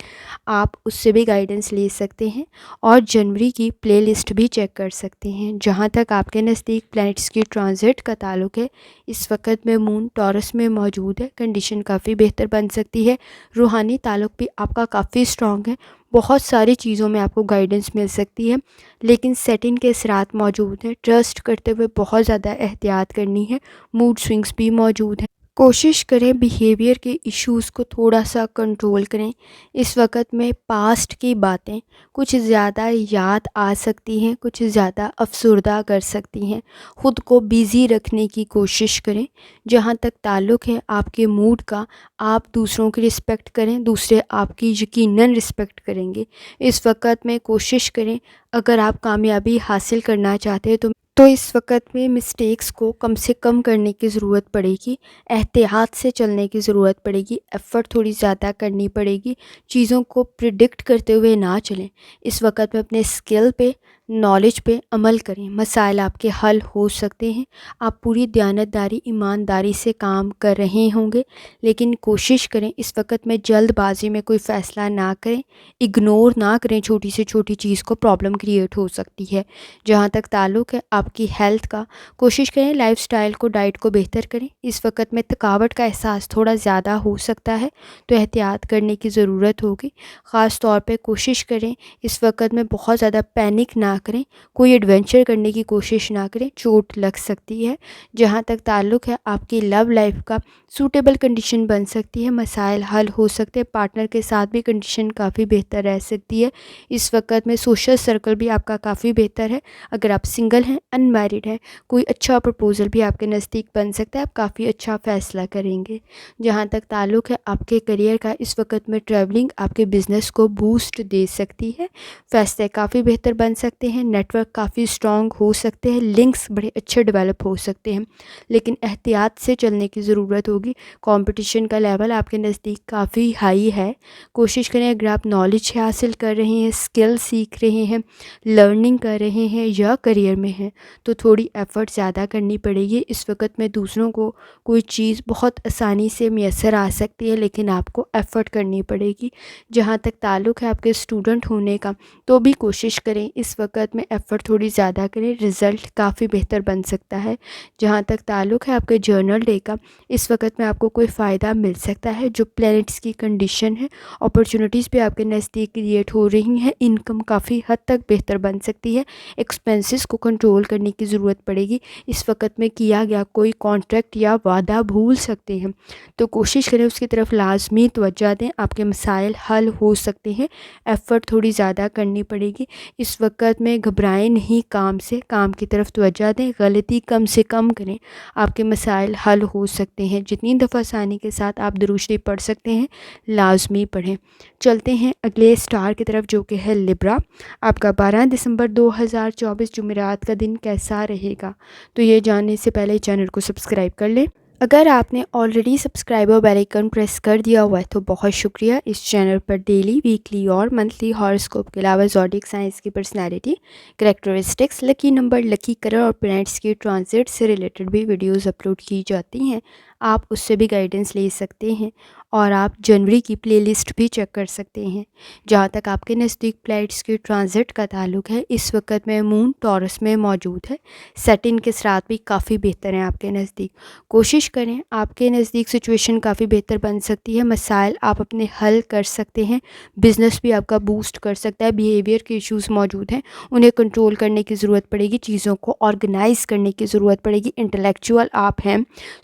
آپ اس سے بھی گائیڈنس لے سکتے ہیں اور جنوری کی پلے لسٹ بھی چیک کر سکتے ہیں۔ جہاں تک آپ کے نزدیک پلینٹس کی ٹرانزٹ کا تعلق ہے، اس وقت میں مون ٹورس میں موجود ہے، کنڈیشن کافی بہتر بن سکتی ہے، روحانی تعلق بھی آپ کا کافی اسٹرانگ ہے، بہت ساری چیزوں میں آپ کو گائیڈنس مل سکتی ہے، لیکن سیٹنگ کے اثرات موجود ہیں، ٹرسٹ کرتے ہوئے بہت زیادہ احتیاط کرنی ہے، موڈ سوئنگس بھی موجود ہیں۔ کوشش کریں بیہیویئر کے ایشوز کو تھوڑا سا کنٹرول کریں۔ اس وقت میں پاسٹ کی باتیں کچھ زیادہ یاد آ سکتی ہیں، کچھ زیادہ افسردہ کر سکتی ہیں، خود کو بیزی رکھنے کی کوشش کریں۔ جہاں تک تعلق ہے آپ کے موڈ کا، آپ دوسروں کی رسپیکٹ کریں، دوسرے آپ کی یقیناً رسپیکٹ کریں گے۔ اس وقت میں کوشش کریں، اگر آپ کامیابی حاصل کرنا چاہتے ہیں تو اس وقت میں مسٹیکس کو کم سے کم کرنے کی ضرورت پڑے گی، احتیاط سے چلنے کی ضرورت پڑے گی، ایفرٹ تھوڑی زیادہ کرنی پڑے گی، چیزوں کو پریڈکٹ کرتے ہوئے نہ چلیں۔ اس وقت میں اپنے اسکل پہ، نالج پہ عمل کریں، مسائل آپ کے حل ہو سکتے ہیں، آپ پوری دیانتداری ایمانداری سے کام کر رہے ہوں گے، لیکن کوشش کریں اس وقت میں جلد بازی میں کوئی فیصلہ نہ کریں، اگنور نہ کریں، چھوٹی سے چھوٹی چیز کو پرابلم کریٹ ہو سکتی ہے۔ جہاں تک تعلق ہے آپ کی ہیلتھ کا، کوشش کریں لائف سٹائل کو، ڈائٹ کو بہتر کریں۔ اس وقت میں تھکاوٹ کا احساس تھوڑا زیادہ ہو سکتا ہے تو احتیاط کرنے کی ضرورت ہوگی۔ خاص طور پہ کوشش کریں اس وقت میں بہت زیادہ پینک نہ کریں، کوئی ایڈونچر کرنے کی کوشش نہ کریں، چوٹ لگ سکتی ہے۔ جہاں تک تعلق ہے آپ کی لو لائف کا، سوٹیبل کنڈیشن بن سکتی ہے، مسائل حل ہو سکتے ہیں، پارٹنر کے ساتھ بھی کنڈیشن کافی بہتر رہ سکتی ہے۔ اس وقت میں سوشل سرکل بھی آپ کا کافی بہتر ہے، اگر آپ سنگل ہیں، ان میرڈ ہیں، کوئی اچھا پرپوزل بھی آپ کے نزدیک بن سکتا ہے، آپ کافی اچھا فیصلہ کریں گے۔ جہاں تک تعلق ہے آپ کے کریئر کا، اس وقت میں ٹریولنگ آپ کے بزنس کو بوسٹ دے سکتی ہے، فیصلے کافی بہتر بن سکتے ہیں، نیٹ ورک کافی اسٹرانگ ہو سکتے ہیں، لنکس بڑے اچھے ڈیولپ ہو سکتے ہیں، لیکن احتیاط سے چلنے کی ضرورت ہوگی۔ کمپٹیشن کا لیول آپ کے نزدیک کافی ہائی ہے، کوشش کریں اگر آپ نالج حاصل کر رہے ہیں، اسکل سیکھ رہے ہیں، لرننگ کر رہے ہیں یا کریئر میں ہیں تو تھوڑی ایفرٹ زیادہ کرنی پڑے گی۔ اس وقت میں دوسروں کو کوئی چیز بہت آسانی سے میسر آ سکتی ہے، لیکن آپ کو ایفرٹ کرنی پڑے گی۔ جہاں تک تعلق ہے آپ کے اسٹوڈنٹ ہونے کا، تو بھی کوشش کریں اس وقت میں ایفرٹ تھوڑی زیادہ کریں، رزلٹ کافی بہتر بن سکتا ہے۔ جہاں تک تعلق ہے آپ کے جرنل ڈے کا، اس وقت میں آپ کو کوئی فائدہ مل سکتا ہے، جو پلینٹس کی کنڈیشن ہے، اپرچونٹیز بھی آپ کے نزدیک کریٹ ہو رہی ہیں، انکم کافی حد تک بہتر بن سکتی ہے، ایکسپینسز کو کنٹرول کرنے کی ضرورت پڑے گی۔ اس وقت میں کیا گیا کوئی کانٹریکٹ یا وعدہ بھول سکتے ہیں، تو کوشش کریں اس کی طرف لازمی توجہ دیں، آپ کے مسائل حل ہو سکتے ہیں، ایفرٹ تھوڑی زیادہ کرنی پڑے گی۔ اس وقت میں گھبرائیں نہیں، کام سے کام کی طرف توجہ دیں، غلطی کم سے کم کریں، آپ کے مسائل حل ہو سکتے ہیں۔ جتنی دفعہ آسانی کے ساتھ آپ درود شریف پڑھ سکتے ہیں لازمی پڑھیں۔ چلتے ہیں اگلے سٹار کی طرف جو کہ ہے لبرا۔ آپ کا 12 دسمبر 2024 جمعرات کا دن کیسا رہے گا؟ تو یہ جاننے سے پہلے چینل کو سبسکرائب کر لیں۔ اگر آپ نے آلریڈی سبسکرائب اور بیل آئیکن پریس کر دیا ہوا ہے تو بہت شکریہ۔ اس چینل پر ڈیلی، ویکلی اور منتھلی ہاراسکوپ کے علاوہ زوڈیک سائنس کی personality, characteristics, lucky number, lucky colour اور پلینٹس کی ٹرانزٹ سے ریلیٹڈ بھی ویڈیوز اپلوڈ کی جاتی ہیں، آپ اس سے بھی گائیڈنس لے سکتے ہیں اور آپ جنوری کی پلے لسٹ بھی چیک کر سکتے ہیں۔ جہاں تک آپ کے نزدیک پلینٹس کی ٹرانزٹ کا تعلق ہے، اس وقت میں مون ٹورس میں موجود ہے، سیٹن کے ساتھ بھی کافی بہتر ہیں آپ کے نزدیک۔ کوشش کریں، آپ کے نزدیک سچویشن کافی بہتر بن سکتی ہے، مسائل آپ اپنے حل کر سکتے ہیں، بزنس بھی آپ کا بوسٹ کر سکتا ہے، بیہیویئر کے ایشوز موجود ہیں، انہیں کنٹرول کرنے کی ضرورت پڑے گی، چیزوں کو آرگنائز کرنے کی ضرورت پڑے گی، انٹلیکچوئل آپ ہیں،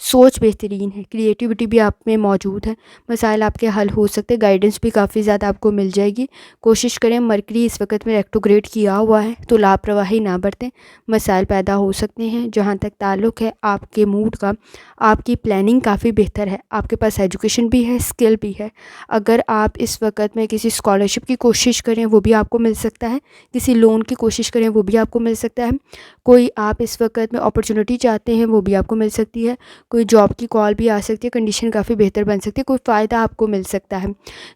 سوچ بہترین ہے، کریٹیوٹی بھی آپ میں موجود ہے، مسائل آپ کے حل ہو سکتے، گائیڈنس بھی کافی زیادہ آپ کو مل جائے گی۔ کوشش کریں، مرکری اس وقت میں ریٹروگریڈ کیا ہوا ہے تو لاپرواہی نہ برتیں، مسائل پیدا ہو سکتے ہیں۔ جہاں تک تعلق ہے آپ کے موڈ کا، آپ کی پلاننگ کافی بہتر ہے، آپ کے پاس ایجوکیشن بھی ہے، اسکل بھی ہے، اگر آپ اس وقت میں کسی اسکالرشپ کی کوشش کریں وہ بھی آپ کو مل سکتا ہے، کسی لون کی کوشش کریں وہ بھی آپ کو مل سکتا ہے، کوئی آپ اس وقت میں اپرچونٹی چاہتے ہیں وہ بھی آپ کو مل سکتی ہے، کوئی جاب کی کال بھی آ سکتی ہے، کنڈیشن کافی بہتر بن سکتی ہے، کوئی فائدہ آپ کو مل سکتا ہے۔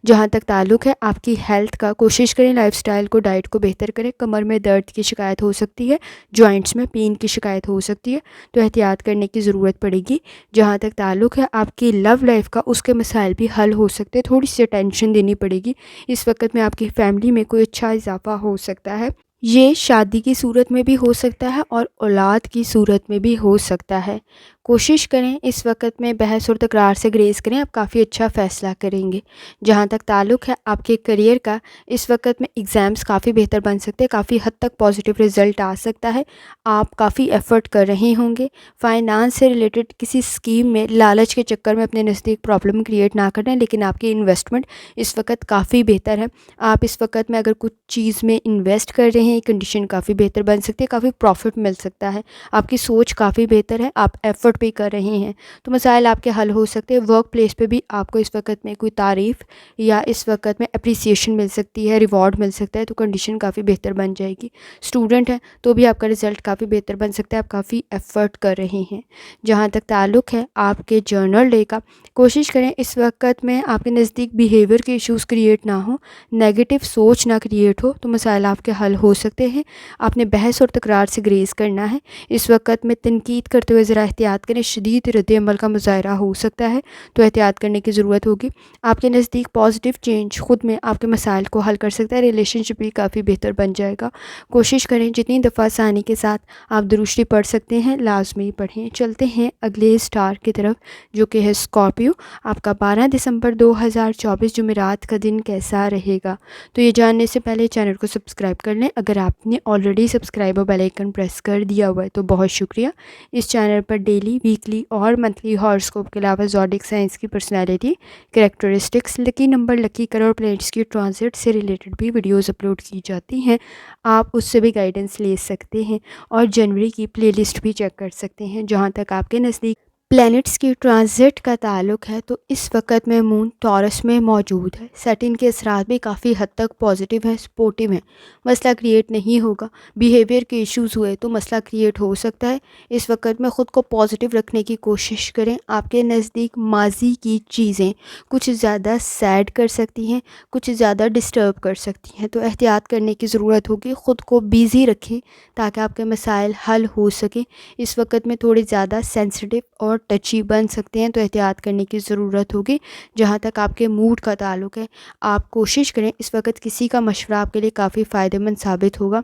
جہاں تک تعلق ہے آپ کی ہیلتھ کا، کوشش کریں لائف سٹائل کو، ڈائٹ کو بہتر کریں، کمر میں درد کی شکایت ہو سکتی ہے، جوائنٹس میں پین کی شکایت ہو سکتی ہے تو احتیاط کرنے کی ضرورت پڑے گی۔ جہاں تک تعلق ہے آپ کی لو لائف کا، اس کے مسائل بھی حل ہو سکتے ہیں، تھوڑی سی ٹینشن دینی پڑے گی۔ اس وقت میں آپ کی فیملی میں کوئی اچھا اضافہ ہو سکتا ہے، یہ شادی کی صورت میں بھی ہو سکتا ہے اور اولاد کی صورت میں بھی ہو سکتا ہے۔ کوشش کریں اس وقت میں بحث اور تکرار سے گریز کریں، آپ کافی اچھا فیصلہ کریں گے۔ جہاں تک تعلق ہے آپ کے کریئر کا، اس وقت میں ایگزامز کافی بہتر بن سکتے ہیں، کافی حد تک پازیٹیو رزلٹ آ سکتا ہے، آپ کافی ایفرٹ کر رہے ہوں گے۔ فائنانس سے ریلیٹڈ کسی اسکیم میں لالچ کے چکر میں اپنے نزدیک پرابلم کریٹ نہ کریں، لیکن آپ کی انویسٹمنٹ اس وقت کافی بہتر ہے۔ آپ اس وقت میں اگر کچھ چیز میں انویسٹ کر رہے ہیں، کنڈیشن کافی بہتر بن سکتی ہے، کافی پروفٹ مل سکتا ہے، آپ کی سوچ کافی بہتر ہے، آپ ایفرٹ بھی کر رہے ہیں تو مسائل آپ کے حل ہو سکتے ہیں۔ ورک پلیس پہ بھی آپ کو اس وقت میں کوئی تعریف یا اس وقت میں اپریسیشن مل سکتی ہے، ریوارڈ مل سکتا ہے، تو کنڈیشن کافی بہتر بن جائے گی۔ اسٹوڈنٹ ہیں تو بھی آپ کا رزلٹ کافی بہتر بن سکتا ہے، آپ کافی ایفرٹ کر رہے ہیں۔ جہاں تک تعلق ہے آپ کے جرنل ڈے کا، کوشش کریں اس وقت میں آپ کے نزدیک بیہیویئر کے ایشوز کریٹ نہ ہوں، نیگیٹو سوچ نہ کریٹ ہو، تو مسائل آپ کے حل ہو سکتے ہیں۔ آپ نے بحث اور تکرار سے گریز کرنا ہے۔ اس وقت میں تنقید کرتے ہوئے ذرا احتیاط کریں، شدید رد عمل کا مظاہرہ ہو سکتا ہے تو احتیاط کرنے کی ضرورت ہوگی۔ آپ کے نزدیک پازیٹیو چینج خود میں آپ کے مسائل کو حل کر سکتا ہے، ریلیشن شپ بھی کافی بہتر بن جائے گا۔ کوشش کریں جتنی دفعہ آسانی کے ساتھ آپ درشتی پڑھ سکتے ہیں لازمی پڑھیں۔ چلتے ہیں اگلے اسٹار کی طرف جو کہ ہے اسکارپیو۔ آپ کا 12 دسمبر 2024 جمعرات کا دن کیسا رہے گا؟ تو یہ جاننے سے پہلے چینل کو سبسکرائب کر لیں، اگر آپ نے آلریڈی سبسکرائب اور بیل آئیکن پریس کر دیا ہوا ہے تو بہت شکریہ۔ اس چینل پر ڈیلی، ویکلی اور منتھلی ہاراسکوپ کے علاوہ زوڈک سائنس کی personality, characteristics, lucky number, lucky colour اور پلینٹس کی ٹرانزٹ سے ریلیٹڈ بھی ویڈیوز اپلوڈ کی جاتی ہیں، آپ اس سے بھی گائیڈنس لے سکتے ہیں اور جنوری کی پلے لسٹ بھی چیک کر سکتے ہیں۔ جہاں تک آپ کے نزدیک پلینٹس کی ٹرانزٹ کا تعلق ہے تو اس وقت میں مون ٹورس میں موجود ہے، سیٹن کے اثرات بھی کافی حد تک پازیٹیو ہیں، سپورٹیو ہیں، مسئلہ کریٹ نہیں ہوگا۔ بیہیویئر کے ایشوز ہوئے تو مسئلہ کریٹ ہو سکتا ہے، اس وقت میں خود کو پازیٹیو رکھنے کی کوشش کریں۔ آپ کے نزدیک ماضی کی چیزیں کچھ زیادہ سیڈ کر سکتی ہیں، کچھ زیادہ ڈسٹرب کر سکتی ہیں، تو احتیاط کرنے کی ضرورت ہوگی، خود کو بیزی رکھیں تاکہ آپ کے مسائل حل ہو سکیں۔ اس وقت میں تھوڑے زیادہ سینسٹیو اور ٹچی بن سکتے ہیں تو احتیاط کرنے کی ضرورت ہوگی۔ جہاں تک آپ کے موڈ کا تعلق ہے، آپ کوشش کریں اس وقت کسی کا مشورہ آپ کے لیے کافی فائدہ مند ثابت ہوگا۔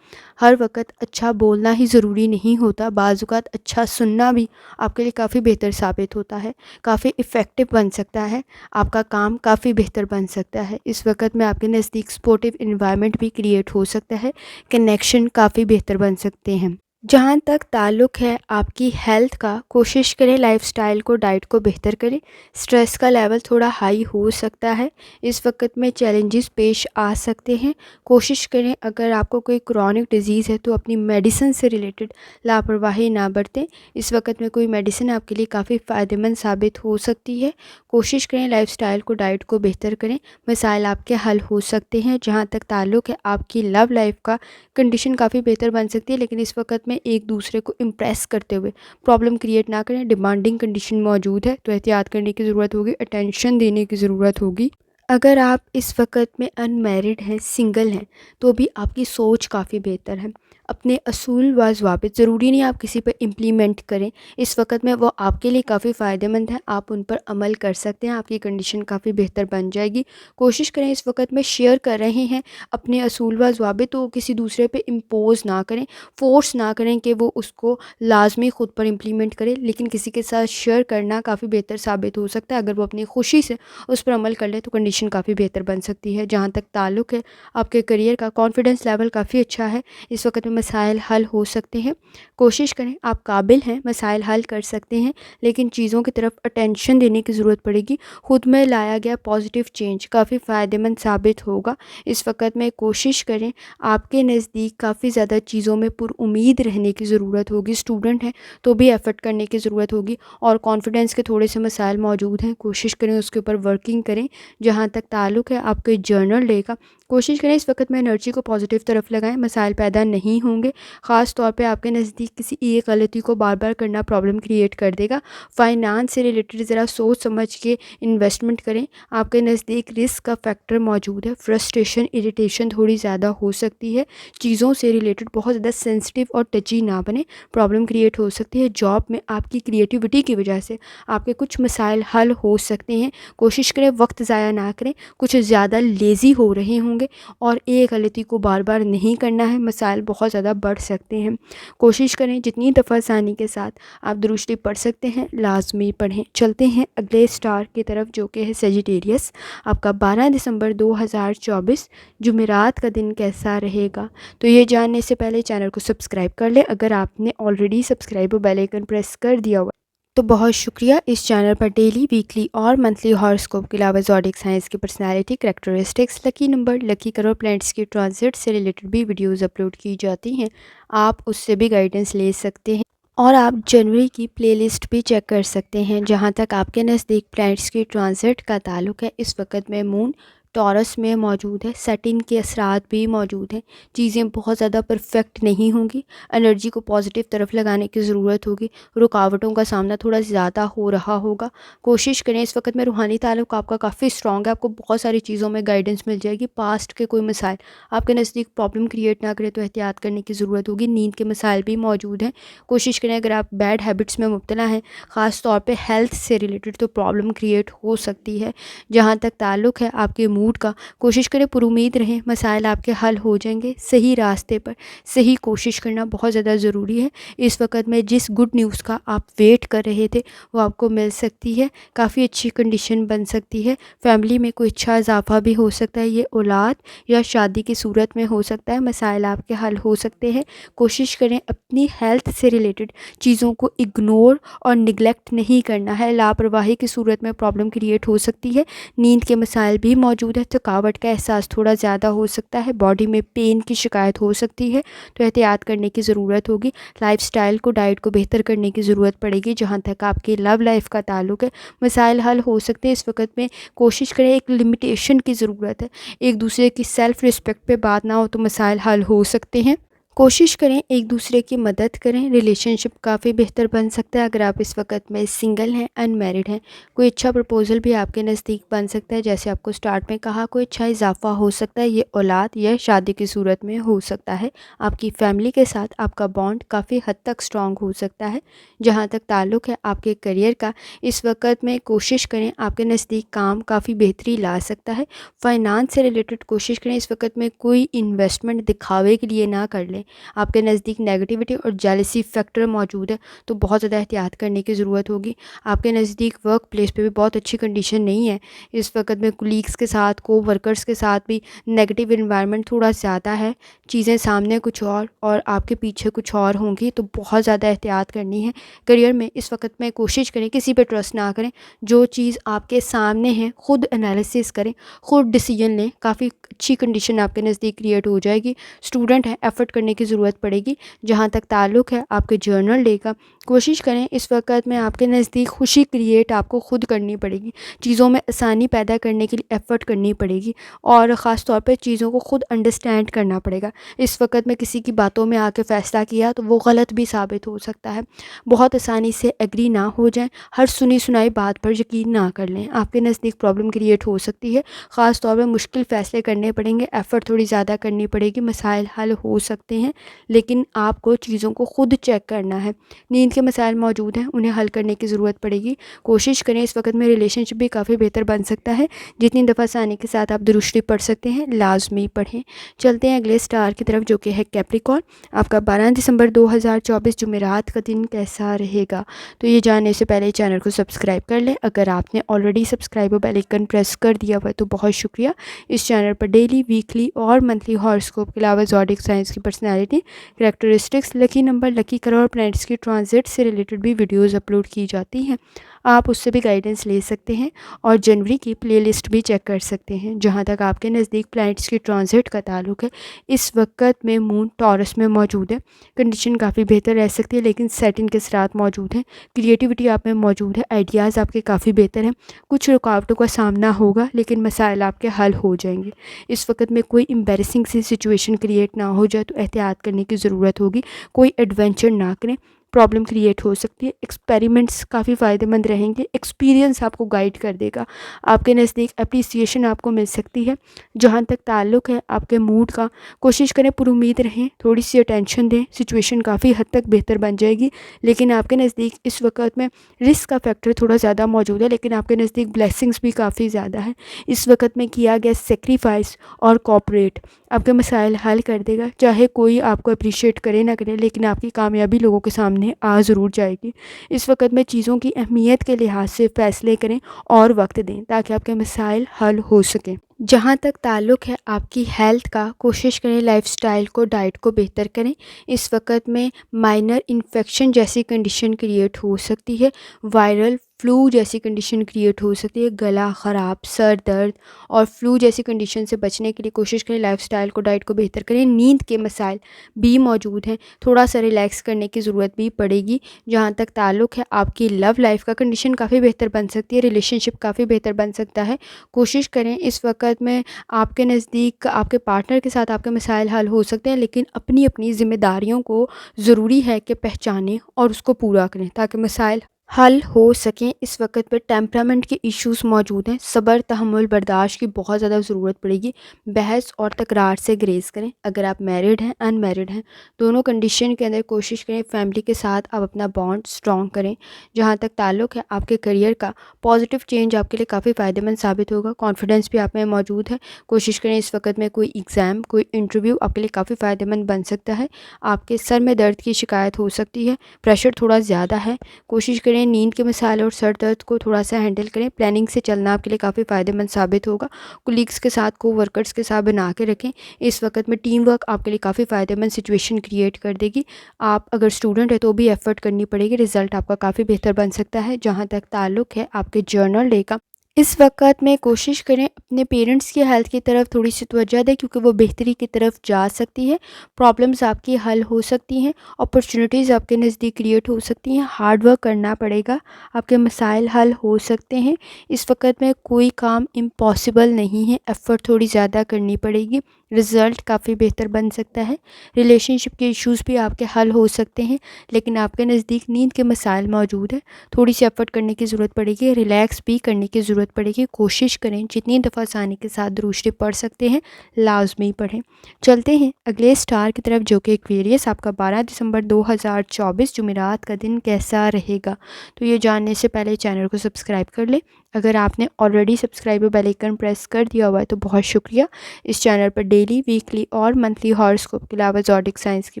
ہر وقت اچھا بولنا ہی ضروری نہیں ہوتا، بعض اوقات اچھا سننا بھی آپ کے لیے کافی بہتر ثابت ہوتا ہے، کافی افیکٹو بن سکتا ہے، آپ کا کام کافی بہتر بن سکتا ہے۔ اس وقت میں آپ کے نزدیک سپورٹیو انوائرمنٹ بھی کریٹ ہو سکتا ہے، کنیکشن کافی بہتر بن سکتے ہیں۔ جہاں تک تعلق ہے آپ کی ہیلتھ کا، کوشش کریں لائف سٹائل کو، ڈائٹ کو بہتر کریں۔ سٹریس کا لیول تھوڑا ہائی ہو سکتا ہے، اس وقت میں چیلنجز پیش آ سکتے ہیں۔ کوشش کریں اگر آپ کو کوئی کرونک ڈیزیز ہے تو اپنی میڈیسن سے ریلیٹڈ لاپرواہی نہ برتیں، اس وقت میں کوئی میڈیسن آپ کے لیے کافی فائدہ مند ثابت ہو سکتی ہے۔ کوشش کریں لائف سٹائل کو، ڈائٹ کو بہتر کریں، مسائل آپ کے حل ہو سکتے ہیں۔ جہاں تک تعلق ہے آپ کی لو لائف کا، کنڈیشن کافی بہتر بن سکتی ہے، لیکن اس وقت میں ایک دوسرے کو امپریس کرتے ہوئے پرابلم کریٹ نہ کریں، ڈیمانڈنگ کنڈیشن موجود ہے تو احتیاط کرنے کی ضرورت ہوگی، اٹینشن دینے کی ضرورت ہوگی۔ اگر آپ اس وقت میں ان میرڈ ہیں، سنگل ہیں، تو بھی آپ کی سوچ کافی بہتر ہے۔ اپنے اصول و ضوابط ضروری نہیں آپ کسی پہ امپلیمنٹ کریں، اس وقت میں وہ آپ کے لیے کافی فائدہ مند ہے، آپ ان پر عمل کر سکتے ہیں، آپ کی کنڈیشن کافی بہتر بن جائے گی۔ کوشش کریں اس وقت میں شیئر کر رہے ہیں اپنے اصول و ضوابط تو کسی دوسرے پہ امپوز نہ کریں، فورس نہ کریں کہ وہ اس کو لازمی خود پر امپلیمنٹ کرے، لیکن کسی کے ساتھ شیئر کرنا کافی بہتر ثابت ہو سکتا ہے۔ اگر وہ اپنی خوشی سے اس پر عمل کر لے تو کنڈیشن کافی بہتر بن سکتی ہے۔ جہاں تک تعلق ہے آپ کے کریئر کا، کانفیڈنس لیول کافی اچھا ہے، اس وقت میں مسائل حل ہو سکتے ہیں۔ کوشش کریں، آپ قابل ہیں، مسائل حل کر سکتے ہیں، لیکن چیزوں کی طرف اٹینشن دینے کی ضرورت پڑے گی۔ خود میں لایا گیا پازیٹیو چینج کافی فائدہ مند ثابت ہوگا۔ اس وقت میں کوشش کریں، آپ کے نزدیک کافی زیادہ چیزوں میں پر امید رہنے کی ضرورت ہوگی، اسٹوڈنٹ ہیں تو بھی ایفرٹ کرنے کی ضرورت ہوگی، اور کانفیڈنس کے تھوڑے سے مسائل موجود ہیں، کوشش کریں اس کے اوپر ورکنگ کریں۔ جہاں تک تعلق ہے آپ کے جرنل ڈے کا، کوشش کریں اس وقت میں انرجی کو پازیٹیو طرف لگائیں، مسائل پیدا نہیں ہوں گے۔ خاص طور پہ آپ کے نزدیک کسی ایک غلطی کو بار بار کرنا پرابلم کریٹ کر دے گا۔ فائنانس سے ریلیٹڈ ذرا سوچ سمجھ کے انویسٹمنٹ کریں۔ آپ کے نزدیک رسک کا فیکٹر موجود ہے، فرسٹریشن اریٹیشن تھوڑی زیادہ ہو سکتی ہے۔ چیزوں سے ریلیٹڈ بہت زیادہ سینسٹیو اور ٹچی نہ بنے، پرابلم کریٹ ہو سکتی ہے۔ جاب میں آپ کی کریٹیوٹی کی وجہ سے آپ کے کچھ مسائل حل ہو سکتے ہیں۔ کوشش کریں وقت ضائع نہ کریں، کچھ زیادہ لیزی ہو رہے ہوں گے اور ایک غلطی کو بار بار نہیں کرنا ہے، مسائل بہت زیادہ بڑھ سکتے ہیں۔ کوشش کریں جتنی دفعہ آسانی کے ساتھ آپ درود شریف پڑھ سکتے ہیں لازمی پڑھیں۔ چلتے ہیں اگلے سٹار کی طرف جو کہ ہے سیجیٹیریس۔ آپ کا 12 دسمبر 2024 جمعرات کا دن کیسا رہے گا؟ تو یہ جاننے سے پہلے چینل کو سبسکرائب کر لیں۔ اگر آپ نے already subscribe bell icon press کر دیا ہوا تو بہت شکریہ۔ اس چینل پر ڈیلی، ویکلی اور منتھلی ہاراسکوپ کے علاوہ زوڈیک سائنس کی personality, characteristics, lucky number, lucky colour, planets کی ٹرانزٹ سے ریلیٹڈ بھی ویڈیوز اپلوڈ کی جاتی ہیں۔ آپ اس سے بھی گائیڈنس لے سکتے ہیں اور آپ جنوری کی پلے لسٹ بھی چیک کر سکتے ہیں۔ جہاں تک آپ کے نزدیک پلانٹس کی ٹرانزٹ کا تعلق ہے، اس وقت میں مون ٹورس میں موجود ہے، سیٹن کے اثرات بھی موجود ہیں۔ چیزیں بہت زیادہ پرفیکٹ نہیں ہوں گی، انرجی کو پازیٹیو طرف لگانے کی ضرورت ہوگی، رکاوٹوں کا سامنا تھوڑا زیادہ ہو رہا ہوگا۔ کوشش کریں اس وقت میں روحانی تعلق آپ کا کافی اسٹرانگ ہے، آپ کو بہت ساری چیزوں میں گائیڈنس مل جائے گی۔ پاسٹ کے کوئی مسائل آپ کے نزدیک پرابلم کریٹ نہ کرے تو احتیاط کرنے کی ضرورت ہوگی۔ نیند کے مسائل بھی موجود ہیں، کوشش کریں اگر آپ بیڈ ہیبٹس میں مبتلا ہیں، خاص طور پہ ہیلتھ سے ریلیٹڈ، تو پرابلم کریٹ ہو سکتی ہے۔ جہاں تک تعلق ہے آپ کے موڈ کا، کوشش کریں پر امید رہیں، مسائل آپ کے حل ہو جائیں گے۔ صحیح راستے پر صحیح کوشش کرنا بہت زیادہ ضروری ہے۔ اس وقت میں جس گڈ نیوز کا آپ ویٹ کر رہے تھے وہ آپ کو مل سکتی ہے، کافی اچھی کنڈیشن بن سکتی ہے۔ فیملی میں کوئی اچھا اضافہ بھی ہو سکتا ہے، یہ اولاد یا شادی کی صورت میں ہو سکتا ہے، مسائل آپ کے حل ہو سکتے ہیں۔ کوشش کریں اپنی ہیلتھ سے ریلیٹڈ چیزوں کو اگنور اور نگلیکٹ نہیں کرنا ہے، لاپرواہی کی صورت میں پرابلم کریٹ ہو سکتی ہے۔ نیند کے مسائل بھی موجود ہے، تھکاوٹ کا احساس تھوڑا زیادہ ہو سکتا ہے، باڈی میں پین کی شکایت ہو سکتی ہے، تو احتیاط کرنے کی ضرورت ہوگی۔ لائف سٹائل کو، ڈائٹ کو بہتر کرنے کی ضرورت پڑے گی۔ جہاں تک آپ کی لو لائف کا تعلق ہے، مسائل حل ہو سکتے ہیں۔ اس وقت میں کوشش کریں، ایک لمیٹیشن کی ضرورت ہے، ایک دوسرے کی سیلف رسپیکٹ پہ بات نہ ہو تو مسائل حل ہو سکتے ہیں۔ کوشش کریں ایک دوسرے کی مدد کریں، ریلیشن شپ کافی بہتر بن سکتا ہے۔ اگر آپ اس وقت میں سنگل ہیں، ان میرڈ ہیں، کوئی اچھا پرپوزل بھی آپ کے نزدیک بن سکتا ہے۔ جیسے آپ کو سٹارٹ میں کہا، کوئی اچھا اضافہ ہو سکتا ہے، یہ اولاد یا شادی کی صورت میں ہو سکتا ہے۔ آپ کی فیملی کے ساتھ آپ کا بانڈ کافی حد تک سٹرانگ ہو سکتا ہے۔ جہاں تک تعلق ہے آپ کے کریئر کا، اس وقت میں کوشش کریں آپ کے نزدیک کام کافی بہتری لا سکتا ہے۔ فائنانس سے ریلیٹڈ کوشش کریں اس وقت میں کوئی انویسٹمنٹ دکھاوے کے لیے نہ کر لیں، آپ کے نزدیک نیگیٹیوٹی اور جیلسی فیکٹر موجود ہے تو بہت زیادہ احتیاط کرنے کی ضرورت ہوگی۔ آپ کے نزدیک ورک پلیس پہ بھی بہت اچھی کنڈیشن نہیں ہے، اس وقت میں کولیگس کے ساتھ، کو ورکرز کے ساتھ بھی نیگیٹیو انوائرمنٹ تھوڑا زیادہ ہے، چیزیں سامنے کچھ اور آپ کے پیچھے کچھ اور ہوں گی، تو بہت زیادہ احتیاط کرنی ہے۔ کریئر میں اس وقت میں کوشش کریں کسی پہ ٹرسٹ نہ کریں، جو چیز آپ کے سامنے ہے خود انالیسس کریں، خود ڈیسیجن لیں، کافی اچھی کنڈیشن آپ کے نزدیک کریٹ ہو جائے گی۔ اسٹوڈنٹ ہے، ایفرٹ کرنے کی ضرورت پڑے گی۔ جہاں تک تعلق ہے آپ کے جرنل ڈے کا، کوشش کریں اس وقت میں آپ کے نزدیک خوشی کریٹ آپ کو خود کرنی پڑے گی، چیزوں میں آسانی پیدا کرنے کے لیے ایفرٹ کرنی پڑے گی اور خاص طور پہ چیزوں کو خود انڈرسٹینڈ کرنا پڑے گا۔ اس وقت میں کسی کی باتوں میں آ کے فیصلہ کیا تو وہ غلط بھی ثابت ہو سکتا ہے، بہت آسانی سے ایگری نہ ہو جائیں، ہر سنی سنائی بات پر یقین نہ کر لیں، آپ کے نزدیک پرابلم کریٹ ہو سکتی ہے۔ خاص طور پہ مشکل فیصلے کرنے پڑیں گے، ایفرٹ تھوڑی زیادہ کرنی پڑے گی، مسائل حل ہو سکتے ہیں لیکن آپ کو چیزوں کو خود چیک کرنا ہے۔ نیند کے مسائل موجود ہیں، انہیں حل کرنے کی ضرورت پڑے گی۔ کوشش کریں اس وقت میں ریلیشن شپ بھی کافی بہتر بن سکتا ہے، جتنی دفعہ آسانی کے ساتھ آپ درود شریف پڑھ سکتے ہیں لازمی پڑھیں۔ چلتے ہیں اگلے سٹار کی طرف جو کہ ہے کیپریکارن۔ آپ کا 12 دسمبر 2024 جمعرات کا دن کیسا رہے گا؟ تو یہ جاننے سے پہلے چینل کو سبسکرائب کر لیں، اگر آپ نے already subscribe bell icon press کر دیا ہوا تو بہت شکریہ۔ اس چینل پر ڈیلی، ویکلی اور منتھلی ہاراسکوپ کے علاوہ زوڈیک سائنس کی personality, characteristics, lucky number, lucky colour اور پلانٹس کی ٹرانزٹ سے ریلیٹڈ بھی ویڈیوز اپلوڈ کی جاتی ہیں۔ آپ اس سے بھی گائیڈنس لے سکتے ہیں اور جنوری کی پلے لسٹ بھی چیک کر سکتے ہیں. جہاں تک آپ کے نزدیک پلانٹس کی ٹرانزٹ کا تعلق ہے، اس وقت میں مون ٹورس میں موجود ہے. کنڈیشن کافی بہتر رہ سکتی ہے، لیکن سیٹن کے ساتھ موجود ہیں. کریٹیوٹی آپ میں موجود ہے، آئیڈیاز آپ کے کافی بہتر ہیں. کچھ رکاوٹوں کا سامنا ہوگا لیکن مسائل آپ کے حل ہو جائیں گے. اس وقت میں کوئی امبیرسنگ سی سچویشن کریٹ نہ ہو جائے تو احتیاط کرنے کی ضرورت ہوگی. کوئی ایڈونچر نہ کریں، پرابلم کریٹ ہو سکتی ہے. ایکسپیریمنٹس کافی فائدہ مند رہیں گے. ایکسپیرینس آپ کو گائیڈ کر دے گا. آپ کے نزدیک اپریسیشن آپ کو مل سکتی ہے. جہاں تک تعلق ہے آپ کے موڈ کا، کوشش کریں پر امید رہیں، تھوڑی سی اٹینشن دیں. سچویشن کافی حد تک بہتر بن جائے گی، لیکن آپ کے نزدیک اس وقت میں رسک کا فیکٹر تھوڑا زیادہ موجود ہے، لیکن آپ کے نزدیک بلیسنگس بھی کافی زیادہ ہے. اس وقت میں کیا گیا سیکریفائس اور کوپریٹ آپ کے مسائل حل کر دے گا. چاہے کوئی آپ کو اپریشیٹ کرے نہ کرے، لیکن آپ کی کامیابی لوگوں کے سامنے آ ضرور جائے گی. اس وقت میں چیزوں کی اہمیت کے لحاظ سے فیصلے کریں اور وقت دیں تاکہ آپ کے مسائل حل ہو سکیں. جہاں تک تعلق ہے آپ کی ہیلتھ کا، کوشش کریں لائف سٹائل کو، ڈائٹ کو بہتر کریں. اس وقت میں مائنر انفیکشن جیسی کنڈیشن کریٹ ہو سکتی ہے، وائرل فلو جیسی کنڈیشن کریٹ ہو سکتی ہے. گلا خراب، سر درد اور فلو جیسی کنڈیشن سے بچنے کے لیے کوشش کریں لائف سٹائل کو، ڈائٹ کو بہتر کریں. نیند کے مسائل بھی موجود ہیں، تھوڑا سا ریلیکس کرنے کی ضرورت بھی پڑے گی. جہاں تک تعلق ہے آپ کی لو لائف کا، کنڈیشن کافی بہتر بن سکتی ہے، ریلیشن شپ کافی بہتر بن سکتا ہے. کوشش کریں اس وقت میں آپ کے نزدیک آپ کے پارٹنر کے ساتھ آپ کے مسائل حل ہو سکتے ہیں، لیکن اپنی اپنی ذمہ داریوں کو ضروری ہے کہ پہچانیں اور اس کو پورا کریں تاکہ مسائل حل ہو سکیں. اس وقت پہ ٹیمپرامنٹ کے ایشوز موجود ہیں، صبر، تحمل، برداشت کی بہت زیادہ ضرورت پڑے گی. بحث اور تکرار سے گریز کریں. اگر آپ میرڈ ہیں، ان میرڈ ہیں، دونوں کنڈیشن کے اندر کوشش کریں فیملی کے ساتھ آپ اپنا بانڈ سٹرونگ کریں. جہاں تک تعلق ہے آپ کے کریئر کا، پازیٹیو چینج آپ کے لیے کافی فائدہ مند ثابت ہوگا. کانفیڈنس بھی آپ میں موجود ہے. کوشش کریں اس وقت میں کوئی ایگزام، کوئی انٹرویو آپ کے لیے کافی فائدہ مند بن سکتا ہے. آپ کے سر میں درد کی شکایت ہو سکتی ہے، پریشر تھوڑا زیادہ ہے. کوشش کریں نیند کے مسائل اور سر درد کو تھوڑا سا ہینڈل کریں. پلاننگ سے چلنا آپ کے لیے کافی فائدہ مند ثابت ہوگا. کولیگس کے ساتھ، کو ورکرز کے ساتھ بنا کے رکھیں. اس وقت میں ٹیم ورک آپ کے لیے کافی فائدہ مند سچویشن کریٹ کر دے گی. آپ اگر اسٹوڈنٹ ہے تو بھی ایفرٹ کرنی پڑے گی، رزلٹ آپ کا کافی بہتر بن سکتا ہے. جہاں تک تعلق ہے آپ کے جرنل ڈے کا، اس وقت میں کوشش کریں اپنے پیرنٹس کی ہیلتھ کی طرف تھوڑی سی توجہ دیں، کیونکہ وہ بہتری کی طرف جا سکتی ہے. پرابلمز آپ کی حل ہو سکتی ہیں، اپرچونیٹیز آپ کے نزدیک کریٹ ہو سکتی ہیں. ہارڈ ورک کرنا پڑے گا، آپ کے مسائل حل ہو سکتے ہیں. اس وقت میں کوئی کام امپاسبل نہیں ہے، ایفرٹ تھوڑی زیادہ کرنی پڑے گی. رزلٹ کافی بہتر بن سکتا ہے. ریلیشن شپ کے ایشوز بھی آپ کے حل ہو سکتے ہیں، لیکن آپ کے نزدیک نیند کے مسائل موجود ہیں. تھوڑی سی ایفرٹ کرنے کی ضرورت پڑے گی، ریلیکس بھی کرنے کی ضرورت پڑے گی. کوشش کریں جتنی دفعہ آسانی کے ساتھ درود شریف پڑھ سکتے ہیں لازمی پڑھیں. چلتے ہیں اگلے سٹار کی طرف، جو کہ ایکویریس. آپ کا 12 دسمبر 2024 جمعرات کا دن کیسا رہے گا؟ تو یہ جاننے سے پہلے چینل کو سبسکرائب کر لیں. اگر آپ نے already subscribe bell icon press کر دیا ہوا ہے تو بہت شکریہ. اس چینل پر ڈیلی، ویکلی اور منتھلی ہاراسکوپ کے علاوہ زوڈک سائنس کی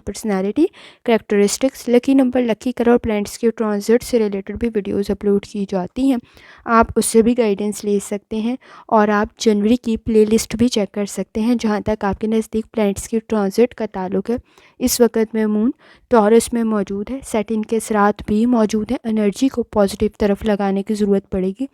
personality, characteristics, lucky number, lucky colour اور پلانٹس کے ٹرانزٹ سے ریلیٹڈ بھی ویڈیوز اپلوڈ کی جاتی ہیں. آپ اس سے بھی گائیڈنس لے سکتے ہیں اور آپ جنوری کی پلے لسٹ بھی چیک کر سکتے ہیں. جہاں تک آپ کے نزدیک پلانٹس کی ٹرانزٹ کا تعلق ہے، اس وقت میں مون ٹورس میں موجود ہے، سیٹن کے اثرات بھی موجود ہیں. انرجی کو پازیٹیو طرف لگانے کی ضرورت پڑے گی.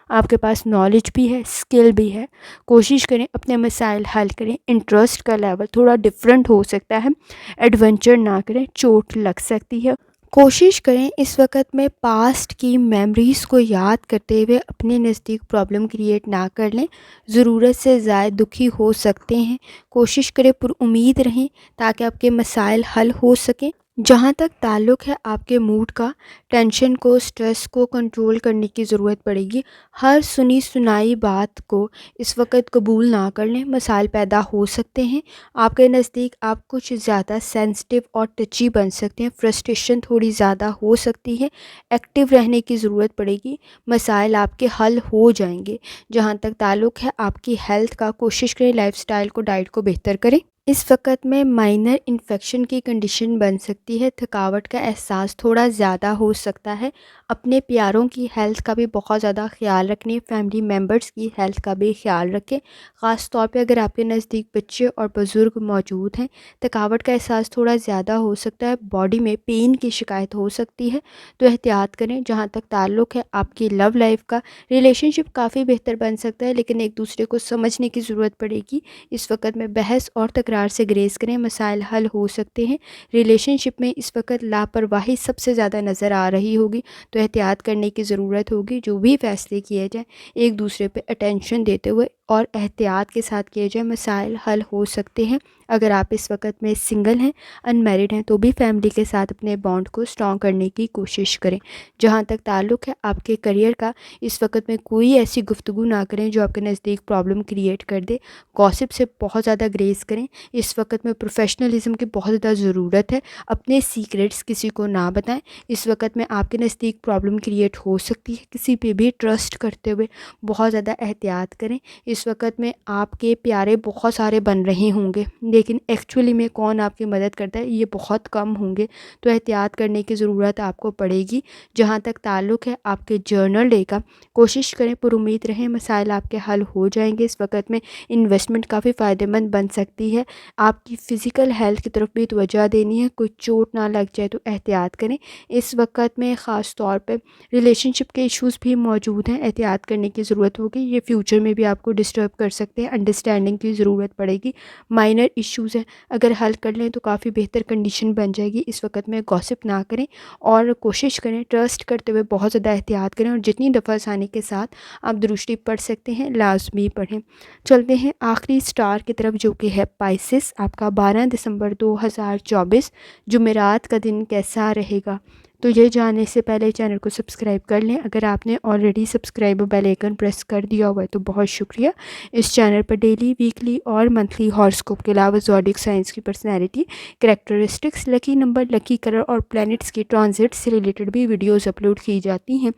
آپ کے پاس نالج بھی ہے، اسکل بھی ہے. کوشش کریں اپنے مسائل حل کریں. انٹرسٹ کا لیول تھوڑا ڈفرینٹ ہو سکتا ہے، ایڈونچر نہ کریں، چوٹ لگ سکتی ہے. کوشش کریں اس وقت میں پاسٹ کی میموریز کو یاد کرتے ہوئے اپنے نزدیک پرابلم کریٹ نہ کر لیں. ضرورت سے زائد دکھی ہو سکتے ہیں. کوشش کریں پر امید رہیں تاکہ آپ کے مسائل حل ہو سکیں. جہاں تک تعلق ہے آپ کے موڈ کا، ٹینشن کو، سٹریس کو کنٹرول کرنے کی ضرورت پڑے گی. ہر سنی سنائی بات کو اس وقت قبول نہ کر لیں، مسائل پیدا ہو سکتے ہیں. آپ کے نزدیک آپ کچھ زیادہ سینسٹیو اور ٹچی بن سکتے ہیں. فرسٹریشن تھوڑی زیادہ ہو سکتی ہے. ایکٹیو رہنے کی ضرورت پڑے گی، مسائل آپ کے حل ہو جائیں گے. جہاں تک تعلق ہے آپ کی ہیلتھ کا، کوشش کریں لائف سٹائل کو، ڈائٹ کو بہتر کریں. اس وقت میں مائنر انفیکشن کی کنڈیشن بن سکتی ہے. تھکاوٹ کا احساس تھوڑا زیادہ ہو سکتا ہے. اپنے پیاروں کی ہیلتھ کا بھی بہت زیادہ خیال رکھیں، فیملی ممبرس کی ہیلتھ کا بھی خیال رکھیں، خاص طور پہ اگر آپ کے نزدیک بچے اور بزرگ موجود ہیں۔ تھکاوٹ کا احساس تھوڑا زیادہ ہو سکتا ہے، باڈی میں پین کی شکایت ہو سکتی ہے، تو احتیاط کریں۔ جہاں تک تعلق ہے آپ کی لو لائف کا، ریلیشن شپ کافی بہتر بن سکتا ہے، لیکن ایک دوسرے کو سمجھنے کی ضرورت پڑے گی۔ اس وقت میں بحث اور تکرار سے گریز کریں، مسائل حل ہو سکتے ہیں۔ ریلیشن شپ میں اس وقت لاپرواہی سب سے زیادہ نظر آ رہی ہوگی، تو احتیاط کرنے کی ضرورت ہوگی۔ جو بھی فیصلے کیے جائیں ایک دوسرے پہ اٹینشن دیتے ہوئے اور احتیاط کے ساتھ کیے جائیں، مسائل حل ہو سکتے ہیں۔ اگر آپ اس وقت میں سنگل ہیں، ان میرڈ ہیں، تو بھی فیملی کے ساتھ اپنے بانڈ کو اسٹرانگ کرنے کی کوشش کریں۔ جہاں تک تعلق ہے آپ کے کریئر کا، اس وقت میں کوئی ایسی گفتگو نہ کریں جو آپ کے نزدیک پرابلم کریٹ کر دے، گوسپ سے بہت زیادہ گریز کریں۔ اس وقت میں پروفیشنلزم کی بہت زیادہ ضرورت ہے، اپنے سیکریٹس کسی کو نہ بتائیں۔ اس وقت میں آپ کے نزدیک پرابلم کریٹ ہو سکتی ہے، کسی پہ بھی ٹرسٹ کرتے ہوئے بہت زیادہ احتیاط کریں۔ اس وقت میں آپ کے پیارے بہت سارے بن رہے ہوں گے، لیکن ایکچولی میں کون آپ کی مدد کرتا ہے یہ بہت کم ہوں گے، تو احتیاط کرنے کی ضرورت آپ کو پڑے گی۔ جہاں تک تعلق ہے آپ کے جرنل ڈے کا، کوشش کریں پر امید رہیں، مسائل آپ کے حل ہو جائیں گے۔ اس وقت میں انویسٹمنٹ کافی فائدہ مند بن سکتی ہے، آپ کی فزیکل ہیلتھ کی طرف بھی توجہ دینی ہے، کوئی چوٹ نہ لگ جائے تو احتیاط کریں۔ اس وقت میں خاص طور پہ ریلیشن شپ کے ایشوز بھی موجود ہیں، احتیاط کرنے کی ضرورت ہوگی، یہ فیوچر میں بھی آپ کو ڈسٹرب کر سکتے ہیں، انڈرسٹینڈنگ کی ضرورت پڑے گی۔ مائنر ایشوز ہیں، اگر حل کر لیں تو کافی بہتر کنڈیشن بن جائے گی۔ اس وقت میں گوسپ نہ کریں اور کوشش کریں ٹرسٹ کرتے ہوئے بہت زیادہ احتیاط کریں، اور جتنی دفعہ آسانی کے ساتھ آپ درود شریف پڑھ سکتے ہیں لازمی پڑھیں۔ چلتے ہیں آخری سٹار کی طرف جو کہ ہے پائسس۔ آپ کا 12 دسمبر 2024 جمعرات کا دن کیسا رہے گا؟ تو یہ جاننے سے پہلے چینل کو سبسکرائب کر لیں۔ اگر آپ نے already subscribe bell icon press کر دیا ہوا ہے تو بہت شکریہ۔ اس چینل پر ڈیلی، ویکلی اور منتھلی ہاراسکوپ کے علاوہ زوڈیک سائنس کی personality, characteristics, lucky number, lucky colour اور پلینٹس کی ٹرانزٹ سے ریلیٹڈ بھی ویڈیوز اپلوڈ کی جاتی ہیں،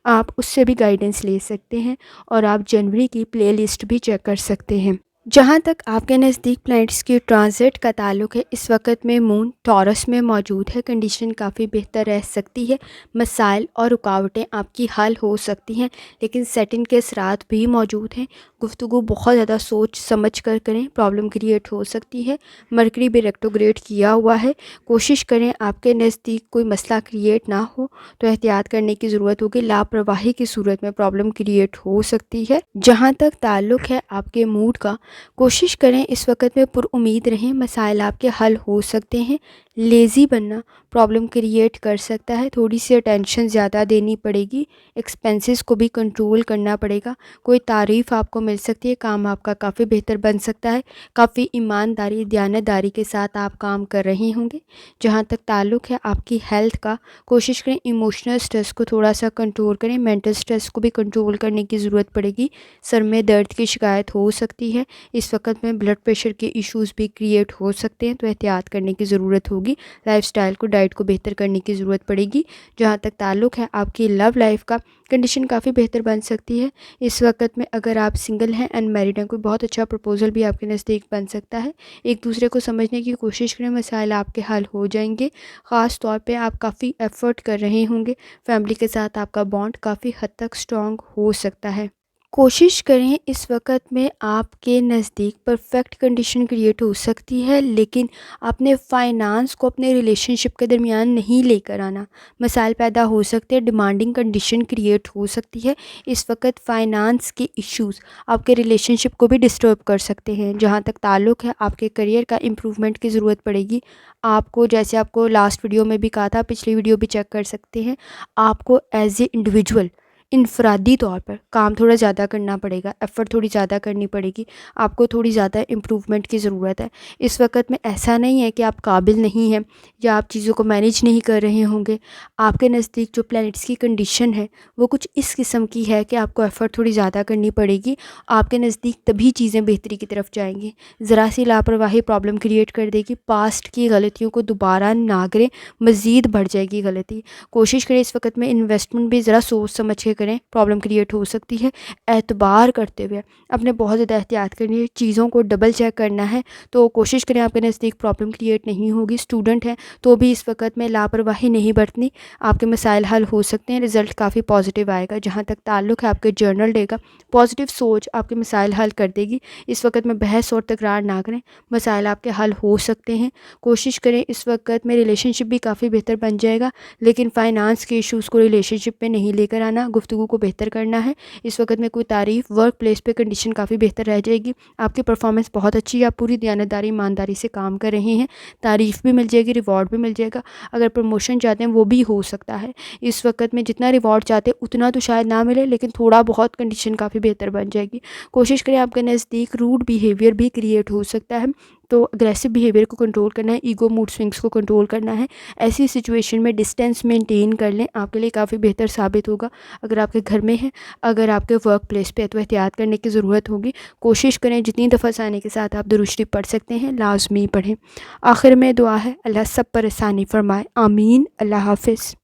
آپ اس سے بھی گائیڈنس لے سکتے ہیں، اور آپ جنوری کی پلے لسٹ بھی چیک کر سکتے ہیں۔ جہاں تک آپ کے نزدیک پلینٹس کی ٹرانزٹ کا تعلق ہے، اس وقت میں مون ٹورس میں موجود ہے، کنڈیشن کافی بہتر رہ سکتی ہے، مسائل اور رکاوٹیں آپ کی حل ہو سکتی ہیں، لیکن سیٹن کے اثرات بھی موجود ہیں۔ گفتگو بہت زیادہ سوچ سمجھ کر کریں، پرابلم کریٹ ہو سکتی ہے۔ مرکری بھی ریٹروگریڈ کیا ہوا ہے، کوشش کریں آپ کے نزدیک کوئی مسئلہ کریٹ نہ ہو، تو احتیاط کرنے کی ضرورت ہوگی، لاپرواہی کی صورت میں پرابلم کریٹ ہو سکتی ہے۔ جہاں تک تعلق ہے آپ کے موڈ کا، کوشش کریں اس وقت میں پر امید رہیں، مسائل آپ کے حل ہو سکتے ہیں۔ لیزی بننا پرابلم کریٹ کر سکتا ہے، تھوڑی سی اٹینشن زیادہ دینی پڑے گی، ایکسپینسز کو بھی کنٹرول کرنا پڑے گا، کوئی تعریف آپ کو مل سکتی ہے، کام آپ کا کافی بہتر بن سکتا ہے، کافی ایمانداری، دیانتداری کے ساتھ آپ کام کر رہے ہوں گے۔ جہاں تک تعلق ہے آپ کی ہیلتھ کا، کوشش کریں ایموشنل سٹریس کو تھوڑا سا کنٹرول کریں، مینٹل سٹریس کو بھی کنٹرول کرنے کی ضرورت پڑے گی، سر میں درد کی شکایت ہو سکتی ہے، اس وقت میں بلڈ پریشر کے ایشوز بھی کریٹ ہو سکتے ہیں، تو احتیاط کرنے کی ضرورت ہوگی، لائف سٹائل کو، ڈائٹ کو بہتر کرنے کی ضرورت پڑے گی۔ جہاں تک تعلق ہے آپ کی لو لائف کا، کنڈیشن کافی بہتر بن سکتی ہے۔ اس وقت میں اگر آپ سنگل ہیں، ان میرڈ ہیں، کوئی بہت اچھا پرپوزل بھی آپ کے نزدیک بن سکتا ہے، ایک دوسرے کو سمجھنے کی کوشش کریں، مسائل آپ کے حل ہو جائیں گے۔ خاص طور پہ آپ کافی ایفرٹ کر رہے ہوں گے، فیملی کے ساتھ آپ کا بانڈ کافی حد تک اسٹرانگ ہو سکتا ہے۔ کوشش کریں اس وقت میں آپ کے نزدیک پرفیکٹ کنڈیشن کریٹ ہو سکتی ہے، لیکن اپنے فائنانس کو اپنے ریلیشن شپ کے درمیان نہیں لے کر آنا، مسائل پیدا ہو سکتے ہیں، ڈیمانڈنگ کنڈیشن کریٹ ہو سکتی ہے۔ اس وقت فائنانس کے ایشوز آپ کے ریلیشن شپ کو بھی ڈسٹرب کر سکتے ہیں۔ جہاں تک تعلق ہے آپ کے کریئر کا، امپرومنٹ کی ضرورت پڑے گی آپ کو، جیسے آپ کو لاسٹ ویڈیو میں بھی کہا تھا، پچھلی ویڈیو بھی چیک کر سکتے ہیں، آپ کو ایز اے انڈیویجول، انفرادی طور پر کام تھوڑا زیادہ کرنا پڑے گا، ایفرٹ تھوڑی زیادہ کرنی پڑے گی، آپ کو تھوڑی زیادہ امپرومنٹ کی ضرورت ہے۔ اس وقت میں ایسا نہیں ہے کہ آپ قابل نہیں ہیں یا آپ چیزوں کو مینیج نہیں کر رہے ہوں گے، آپ کے نزدیک جو پلینٹس کی کنڈیشن ہے وہ کچھ اس قسم کی ہے کہ آپ کو ایفرٹ تھوڑی زیادہ کرنی پڑے گی، آپ کے نزدیک تبھی چیزیں بہتری کی طرف جائیں گی۔ ذرا سی لاپرواہی پرابلم کریٹ کر دے گی، پاسٹ کی غلطیوں کو دوبارہ نہ کریں، مزید بڑھ جائے گی غلطی۔ کوشش کریں اس وقت میں انویسٹمنٹ بھی ذرا سوچ سمجھ کے کریں، کریں پرابلم کریٹ ہو سکتی ہے۔ اعتبار کرتے ہوئے اپنے بہت زیادہ احتیاط کرنی ہے، چیزوں کو ڈبل چیک کرنا ہے، تو کوشش کریں آپ کے نزدیک پرابلم کریٹ نہیں ہوگی۔ اسٹوڈنٹ ہیں تو بھی اس وقت میں لاپرواہی نہیں برتنی، آپ کے مسائل حل ہو سکتے ہیں، رزلٹ کافی پازیٹیو آئے گا۔ جہاں تک تعلق ہے آپ کے جرنل ڈے کا، پازیٹیو سوچ آپ کے مسائل حل کر دے گی۔ اس وقت میں بحث اور تکرار نہ کریں، مسائل آپ کے حل ہو سکتے ہیں۔ کوشش کریں اس وقت میں ریلیشن شپ بھی کافی بہتر بن جائے گا، لیکن فائنانس کے ایشوز کو ریلیشن شپ میں نہیں لے کر آنا، گفتگو کو بہتر کرنا ہے۔ اس وقت میں کوئی تعریف، ورک پلیس پہ کنڈیشن کافی بہتر رہ جائے گی، آپ کی پرفارمنس بہت اچھی ہے، آپ پوری دیانتداری ایمانداری سے کام کر رہے ہیں، تعریف بھی مل جائے گی، ریوارڈ بھی مل جائے گا۔ اگر پروموشن چاہتے ہیں وہ بھی ہو سکتا ہے۔ اس وقت میں جتنا ریوارڈ چاہتے ہیں اتنا تو شاید نہ ملے، لیکن تھوڑا بہت کنڈیشن کافی بہتر بن جائے گی۔ کوشش کریں آپ کے نزدیک روڈ بیہیویئر بھی کریٹ ہو سکتا ہے، تو اگریسو بیہیویئر کو کنٹرول کرنا ہے، ایگو موڈ سوئنگس کو کنٹرول کرنا ہے۔ ایسی سچویشن میں ڈسٹینس مینٹین کر لیں، آپ کے لیے کافی بہتر ثابت ہوگا۔ اگر آپ کے گھر میں ہے، اگر آپ کے ورک پلیس پہ تو احتیاط کرنے کی ضرورت ہوگی۔ کوشش کریں جتنی دفعہ آسانی کے ساتھ آپ درود شریف پڑھ سکتے ہیں لازمی پڑھیں۔ آخر میں دعا ہے اللہ سب پر آسانی فرمائے، آمین۔ اللہ حافظ۔